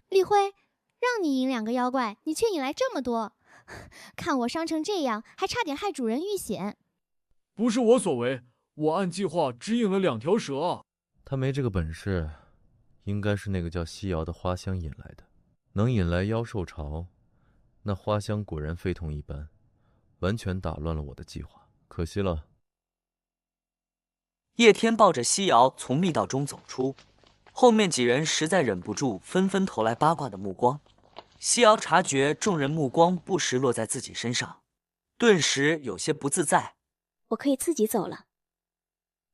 李辉，让你引2个妖怪，你却引来这么多，看我伤成这样，还差点害主人遇险。”不是我所为，我按计划只引了2条蛇啊。他没这个本事，应该是那个叫西瑶的花香引来的。能引来妖兽潮，那花香果然非同一般，完全打乱了我的计划，可惜了。叶天抱着西瑶从密道中走出，后面几人实在忍不住，纷纷投来八卦的目光。西瑶察觉众人目光不时落在自己身上，顿时有些不自在。我可以自己走了。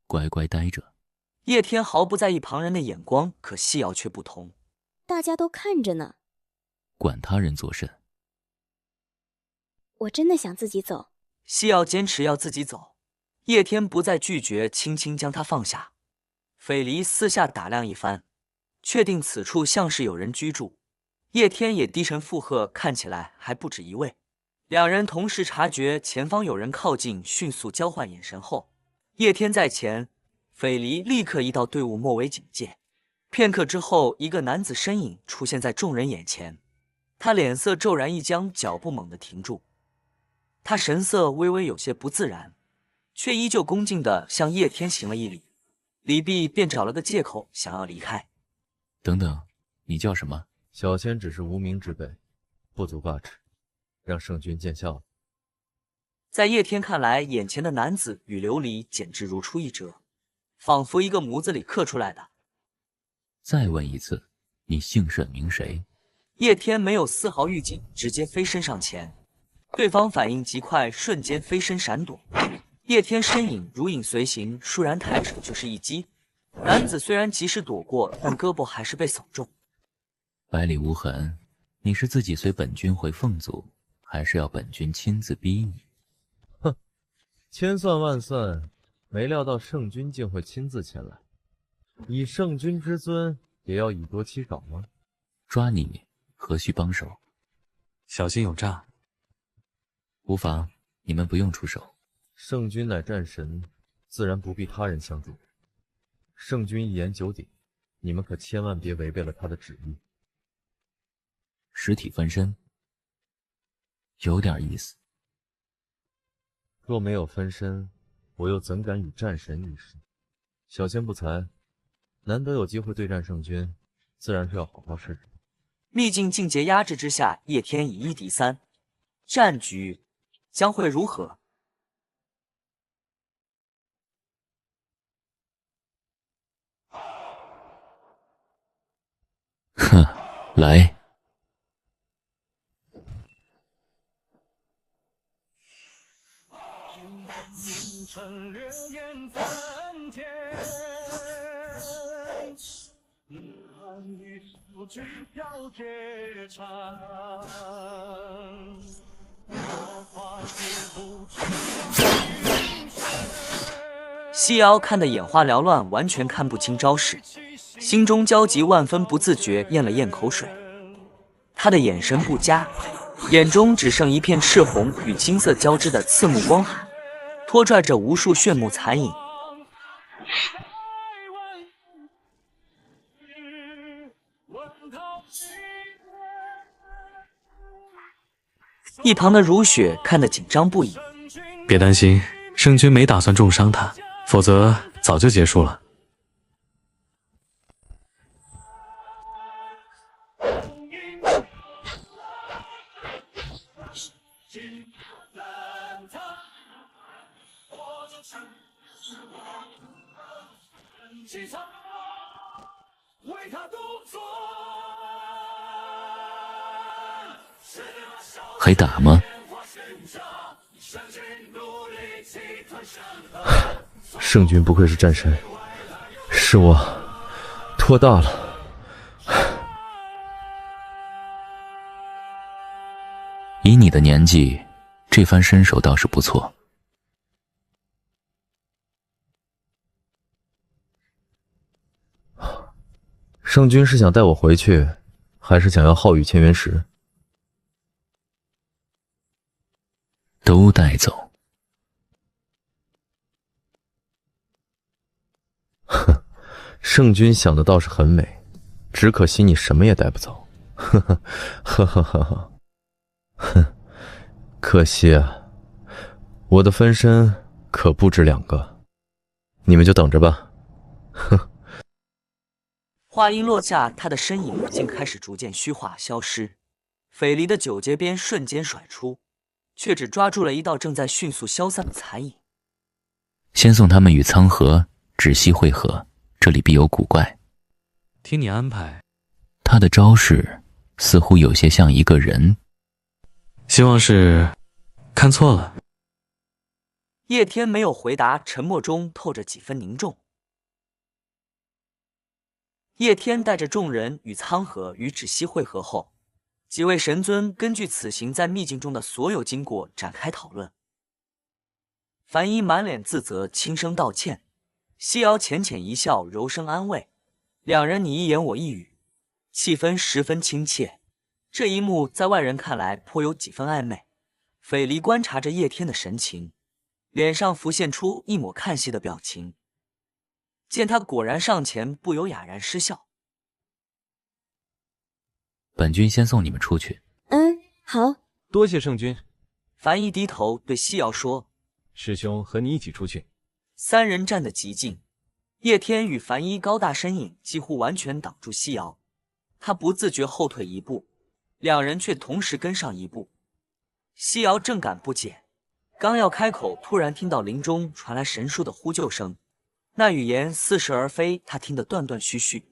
乖乖待着。叶天毫不在意旁人的眼光，可西瑶却不同。大家都看着呢，管他人作甚。我真的想自己走。西瑶坚持要自己走，叶天不再拒绝，轻轻将他放下。斐离四下打量一番，确定此处像是有人居住。叶天也低沉附和，看起来还不止一位。两人同时察觉前方有人靠近，迅速交换眼神后，叶天在前，斐离立刻一道队伍末尾警戒。片刻之后，一个男子身影出现在众人眼前，他脸色骤然一僵，脚步猛地停住。他神色微微有些不自然，却依旧恭敬地向叶天行了一礼。李泌便找了个借口想要离开。等等，你叫什么？小仙只是无名之辈，不足挂齿，让圣君见笑了。在叶天看来，眼前的男子与琉璃简直如出一辙，仿佛一个模子里刻出来的。再问一次，你姓甚名谁？叶天没有丝毫预警，直接飞身上前。对方反应极快，瞬间飞身闪躲。叶天身影如影随形，倏然抬手就是一击。男子虽然及时躲过，但胳膊还是被扫中。百里无痕，你是自己随本君回凤族，还是要本君亲自逼你？哼，千算万算，没料到圣君竟会亲自前来。以圣君之尊，也要以多欺少吗？抓你，何须帮手？小心有诈。无妨，你们不用出手。圣君乃战神，自然不必他人相助。圣君一言九鼎，你们可千万别违背了他的旨意。实体分身，有点意思。若没有分身，我又怎敢与战神一试？小仙不才，难得有机会对战圣君，自然是要好好试试。秘境境界压制之下，叶天以1敌3，战局将会如何？哼，来。西瑶看得眼花缭乱，完全看不清招式，心中焦急万分，不自觉咽了咽口水。他的眼神不佳，眼中只剩一片赤红与金色交织的刺目光海，拖拽着无数炫目残影。一旁的如雪看得紧张不已。别担心，圣君没打算重伤他，否则早就结束了。还打吗？圣君不愧是战神，是我托大了。以你的年纪，这番身手倒是不错。圣君是想带我回去，还是想要皓羽千元石？都带走。哼，圣君想的倒是很美，只可惜你什么也带不走。呵呵呵呵呵呵，哼，可惜啊，我的分身可不止2个，你们就等着吧。哼。话音落下，他的身影竟开始逐渐虚化消失。斐离的九节鞭瞬间甩出，却只抓住了一道正在迅速消散的残影。先送他们与苍河、芷溪会合，这里必有古怪。听你安排。他的招式似乎有些像一个人，希望是看错了。叶天没有回答，沉默中透着几分凝重。叶天带着众人与苍河与芷溪会合后，几位神尊根据此行在秘境中的所有经过展开讨论。樊一满脸自责，轻声道歉；西瑶浅浅一笑，柔声安慰。两人你一言我一语，气氛十分亲切。这一幕在外人看来颇有几分暧昧。斐离观察着叶天的神情，脸上浮现出一抹看戏的表情。见他果然上前，不由哑然失笑。本君先送你们出去。好。多谢圣君。樊一低头对西瑶说：“师兄和你一起出去。”三人站得极近，叶天与樊一高大身影几乎完全挡住西瑶，他不自觉后退一步，两人却同时跟上一步。西瑶正感不解，刚要开口，突然听到林中传来神树的呼救声。那语言似是而非，他听得断断续续，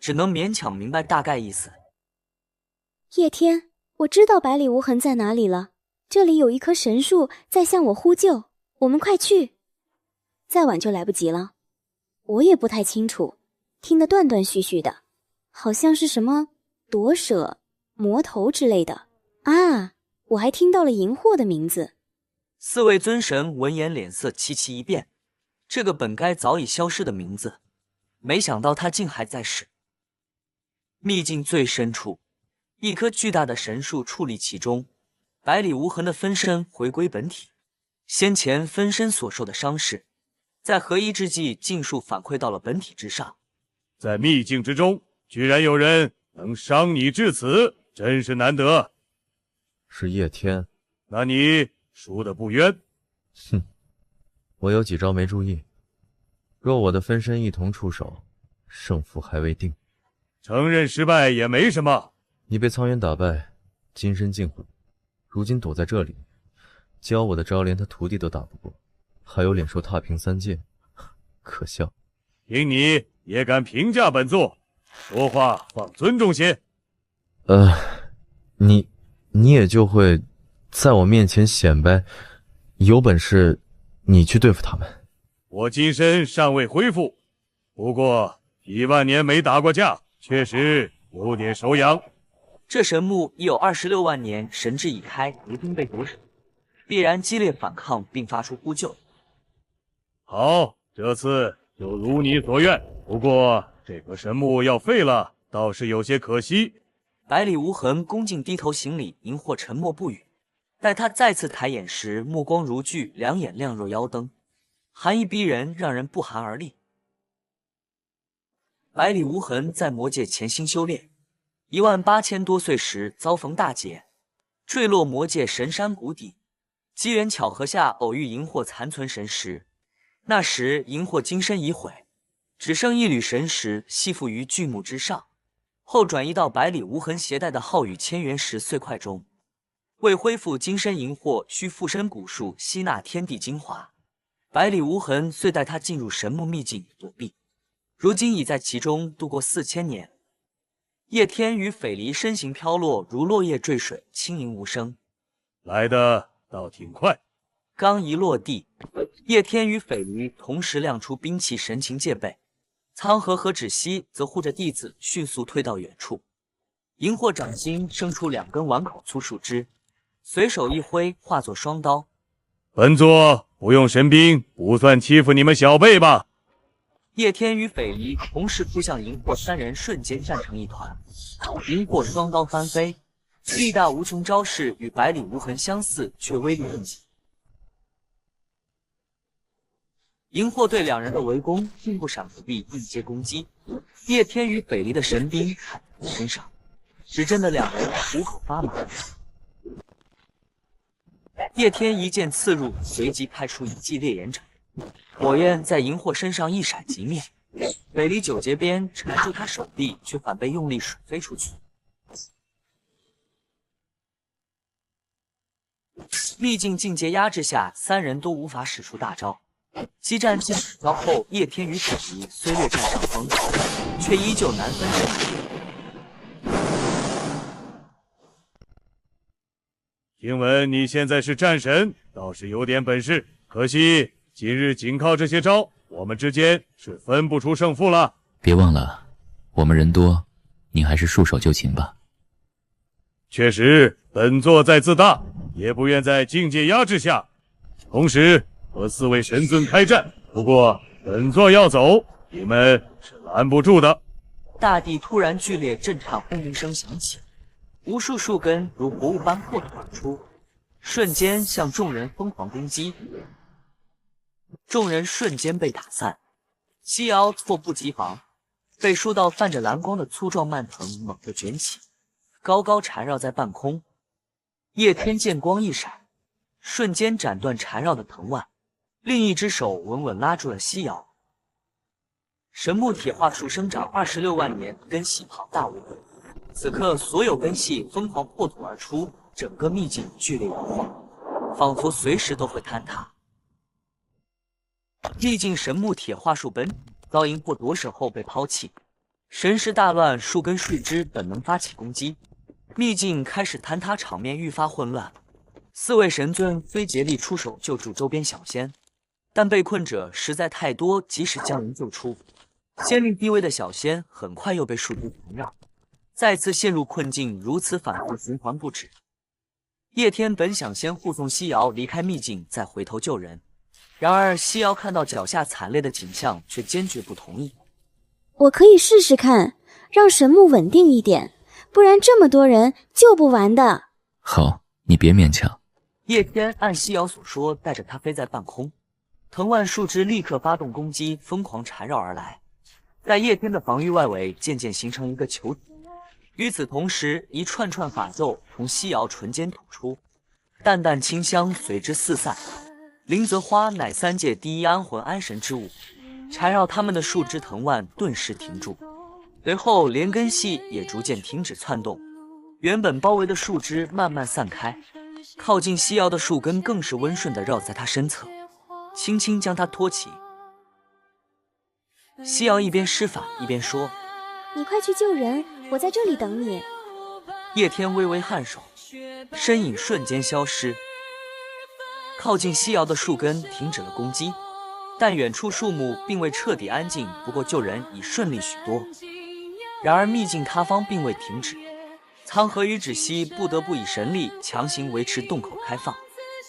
只能勉强明白大概意思。叶天，我知道百里无痕在哪里了，这里有一棵神树在向我呼救，我们快去，再晚就来不及了。我也不太清楚，听得断断续续的，好像是什么夺舍、魔头之类的啊，我还听到了荧惑的名字。四位尊神闻言脸色齐齐一变。这个本该早已消失的名字，没想到他竟还在世。秘境最深处，一棵巨大的神树矗立其中，百里无痕的分身回归本体。先前分身所受的伤势，在合一之际尽数反馈到了本体之上。在秘境之中，居然有人能伤你至此，真是难得。是叶天，那你输得不冤。哼。我有几招没注意，若我的分身一同出手，胜负还未定。承认失败也没什么。你被苍渊打败，金身尽毁，如今躲在这里，教我的招连他徒弟都打不过，还有脸说踏平3界，可笑。凭你也敢评价本座，说话放尊重些。你也就会在我面前显摆，有本事你去对付他们。我金身尚未恢复，不过1万年没打过架，确实有点手痒。这神木已有26万年神智已开，如今被夺舍，必然激烈反抗并发出呼救。好，这次就如你所愿。不过这棵神木要废了，倒是有些可惜。百里无痕恭敬低头行礼，荧惑沉默不语。待他再次抬眼时，目光如炬，两眼亮若妖灯，寒意逼人，让人不寒而栗。百里无痕在魔界潜心修炼，18000多岁时遭逢大劫，坠落魔界神山谷底，机缘巧合下偶遇荧惑残存神石。那时荧惑金身已毁，只剩一缕神石系附于巨木之上，后转移到百里无痕携带的皓羽千元石碎块中。为恢复金身，荧惑需附身古树，吸纳天地精华。百里无痕遂带他进入神木秘境躲避，如今已在其中度过4000年。叶天与斐离身形飘落，如落叶坠水，轻盈无声。来的倒挺快。刚一落地，叶天与斐离同时亮出兵器，神情戒备。苍河和芷溪则护着弟子迅速退到远处。荧惑掌心生出2根碗口粗树枝，随手一挥，化作双刀。本座不用神兵，不算欺负你们小辈吧？叶天与斐离同时扑向荧惑三人，瞬间战成一团。荧惑双刀翻飞，力大无穷招式与百里无痕相似，却威力更强。荧惑对两人的围攻并不闪不避，应接攻击。叶天与斐离的神兵砍在身上，只震得两人虎口发麻。叶天一剑刺入，随即拍出一记烈焰斩，火焰在荧惑身上一闪即灭。斐离九节鞭缠住他手臂，却反被用力甩飞出去。秘境境界压制下，三人都无法使出大招。激战近10招后，叶天与斐离虽略占上风，却依旧难分胜负。听闻你现在是战神，倒是有点本事，可惜今日仅靠这些招，我们之间是分不出胜负了。别忘了，我们人多，你还是束手就擒吧。确实，本座再自大，也不愿在境界压制下，同时和4位神尊开战。不过本座要走，你们是拦不住的。大地突然剧烈震颤，轰鸣声响起，无数树根如活物般破土而出，瞬间向众人疯狂攻击。众人瞬间被打散，西瑶猝不及防，被数道泛着蓝光的粗壮蔓藤猛地卷起，高高缠绕在半空。叶天剑光一闪，瞬间斩断缠绕的藤蔓，另一只手稳稳拉住了西瑶。神木铁化树生长26万年，根系庞大无比。此刻，所有根系疯狂破土而出，整个秘境剧烈摇晃，仿佛随时都会坍塌。秘境神木铁化树本遭荧惑夺舍后被抛弃，神识大乱，树根树枝本能发起攻击，秘境开始坍塌，场面愈发混乱。4位神尊虽竭力出手救助周边小仙，但被困者实在太多，即使将人救出，仙力低微的小仙很快又被树枝缠绕，再次陷入困境，如此反复循环不止。叶天本想先护送西瑶离开秘境，再回头救人，然而西瑶看到脚下惨烈的景象，却坚决不同意。我可以试试看，让神木稳定一点，不然这么多人救不完的。好，你别勉强。叶天按西瑶所说，带着他飞在半空，藤蔓树枝立刻发动攻击，疯狂缠绕而来，在叶天的防御外围渐渐形成一个球体。与此同时，一串串法咒从西瑶唇间吐出，淡淡清香随之四散。灵泽花乃3界第一安魂安神之物，缠绕他们的树枝藤蔓顿时停住，随后连根系也逐渐停止窜动，原本包围的树枝慢慢散开，靠近西瑶的树根更是温顺地绕在他身侧，轻轻将他托起。西瑶一边施法一边说：“你快去救人，我在这里等你。”叶天微微颔首，身影瞬间消失。靠近西瑶的树根停止了攻击，但远处树木并未彻底安静，不过救人已顺利许多。然而秘境塌方并未停止，苍河与芷溪不得不以神力强行维持洞口开放，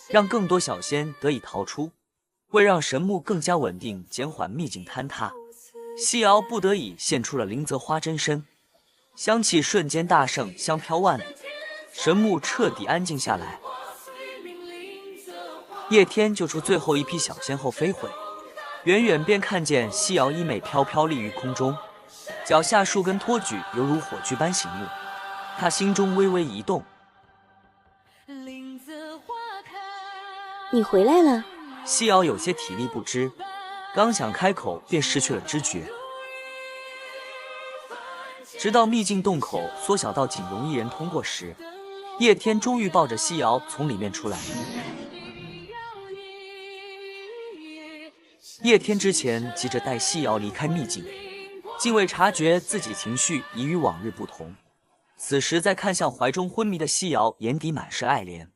让更多小仙得以逃出。为让神木更加稳定，减缓秘境坍塌，西瑶不得已现出了灵泽花真身，香气瞬间大盛，香飘万里，神木彻底安静下来。叶天救出最后一批小仙后飞回，远远便看见西瑶衣袂飘飘立于空中，脚下树根托举，犹如火炬般醒目。他心中微微一动。你回来了。西瑶有些体力不支，刚想开口便失去了知觉。直到秘境洞口缩小到仅容一人通过时，叶天终于抱着西瑶从里面出来。叶天之前急着带西瑶离开秘境，竟未察觉自己情绪已与往日不同。此时再看向怀中昏迷的西瑶，眼底满是爱怜。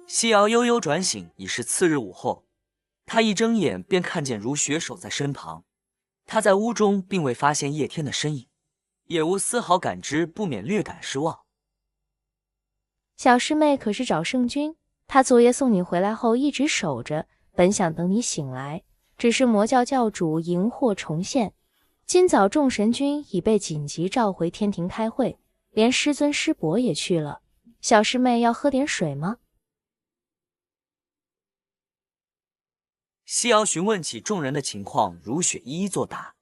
西瑶悠悠转醒，已是次日午后。他一睁眼便看见如雪守在身旁。他在屋中并未发现叶天的身影，也无丝毫感知，不免略感失望。小师妹可是找圣君，他昨夜送你回来后一直守着，本想等你醒来，只是魔教教主荧惑重现。今早众神君已被紧急召回天庭开会，连师尊师伯也去了。小师妹要喝点水吗？西瑶询问起众人的情况，如雪一一作答。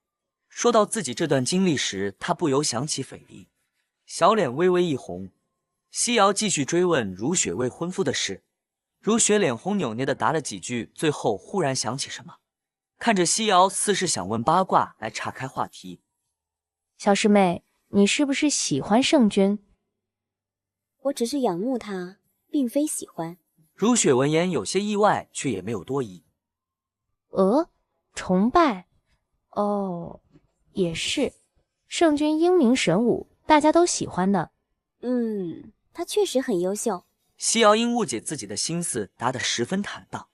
说到自己这段经历时，他不由想起斐离，小脸微微一红。西瑶继续追问如雪未婚夫的事，如雪脸红扭捏的答了几句，最后忽然想起什么，看着西瑶似是想问八卦来岔开话题。小师妹，你是不是喜欢圣君？我只是仰慕他，并非喜欢。如雪闻言有些意外，却也没有多疑。崇拜？哦，也是。圣君英明神武，大家都喜欢的。他确实很优秀。西瑶因误解自己的心思，答得十分坦荡。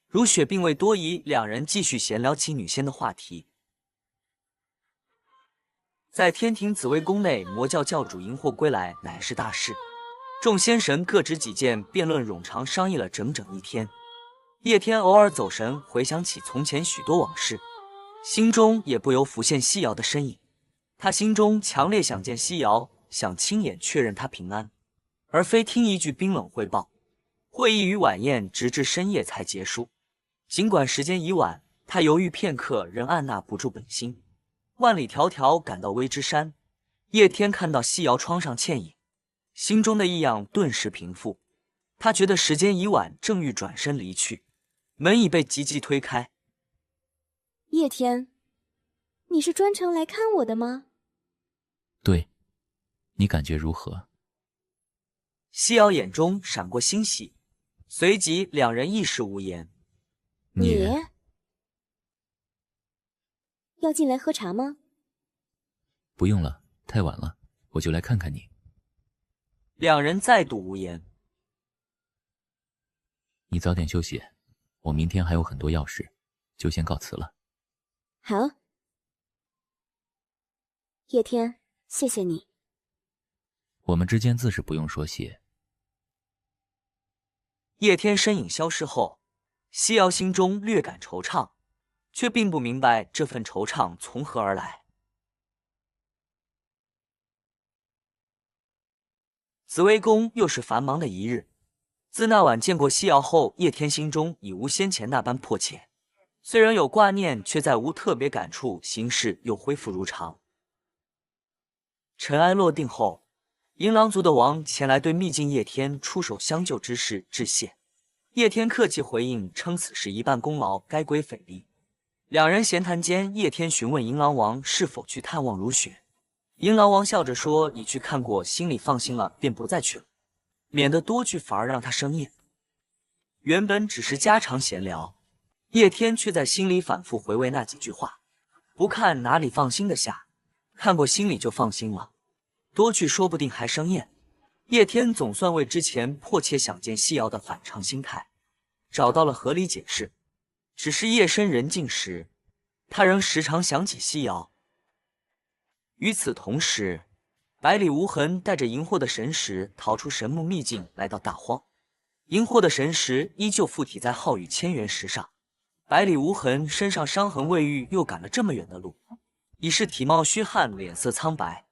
如雪并未多疑，两人继续闲聊起女仙的话题。在天庭紫微宫内，魔教教主荧惑归来乃是大事，众仙神各执己见，辩论冗长，商议了整整一天。叶天偶尔走神，回想起从前许多往事，心中也不由浮现西瑶的身影。他心中强烈想见西瑶，想亲眼确认他平安，而非听一句冰冷汇报。会议与晚宴直至深夜才结束。尽管时间已晚，他犹豫片刻，仍按捺不住本心。万里迢迢赶到微之山，叶天看到西瑶窗上倩影，心中的异样顿时平复。他觉得时间已晚，正欲转身离去，门已被急急推开。叶天，你是专程来看我的吗？对，你感觉如何？西瑶眼中闪过欣喜，随即两人一时无言。你要进来喝茶吗？不用了，太晚了，我就来看看你。两人再度无言。你早点休息，我明天还有很多要事，就先告辞了。好，叶天，谢谢你。我们之间自是不用说谢。叶天身影消失后，西瑶心中略感惆怅，却并不明白这份惆怅从何而来。紫微宫又是繁忙的一日。自那晚见过西瑶后，叶天心中已无先前那般迫切，虽仍有挂念，却再无特别感触，行事又恢复如常。尘埃落定后，银狼族的王前来对秘境叶天出手相救之事致谢。叶天客气回应，称此事一半功劳该归斐离。两人闲谈间，叶天询问银狼王是否去探望如雪。银狼王笑着说：“已去看过，心里放心了，便不再去了，免得多去反而让他生厌。”原本只是家常闲聊，叶天却在心里反复回味那几句话。不看哪里放心得下，看过心里就放心了，多去说不定还生厌。叶天总算为之前迫切想见西瑶的反常心态找到了合理解释。只是夜深人静时，他仍时常想起西瑶。与此同时，百里无痕带着荧惑的神识逃出神木秘境，来到大荒。荧惑的神识依旧附体在浩宇千元石上，百里无痕身上伤痕未愈，又赶了这么远的路，已是体貌虚汗，脸色苍白。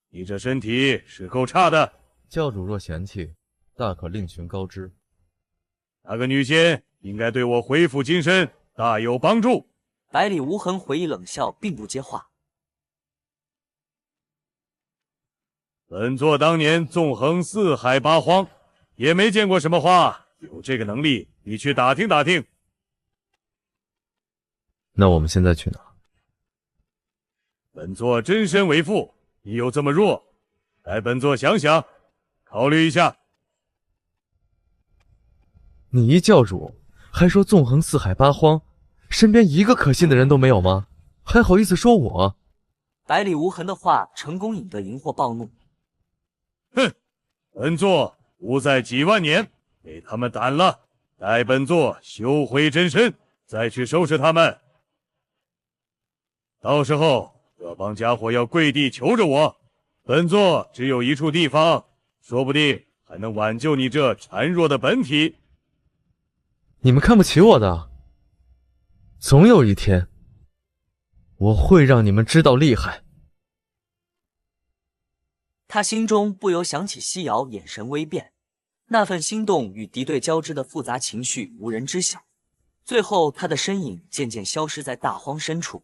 你这身体是够差的，教主若嫌弃，大可另寻高枝。那个女仙应该对我恢复金身大有帮助。百里无痕回忆冷笑，并不接话。本座当年纵横四海八荒，也没见过什么花。有这个能力，你去打听打听。那我们现在去哪？本座真身为父，你又这么弱，待本座想想，考虑一下。你一教主，还说纵横四海八荒，身边一个可信的人都没有吗？还好意思说我？百里无痕的话成功引得荧惑暴怒。哼，本座不在几万年，给他们胆了，待本座修回真身，再去收拾他们。到时候这帮家伙要跪地求着我，本座只有一处地方，说不定还能挽救你这孱弱的本体。你们看不起我的，总有一天，我会让你们知道厉害。他心中不由想起西瑶眼神微变，那份心动与敌对交织的复杂情绪无人知晓。最后，他的身影渐渐消失在大荒深处。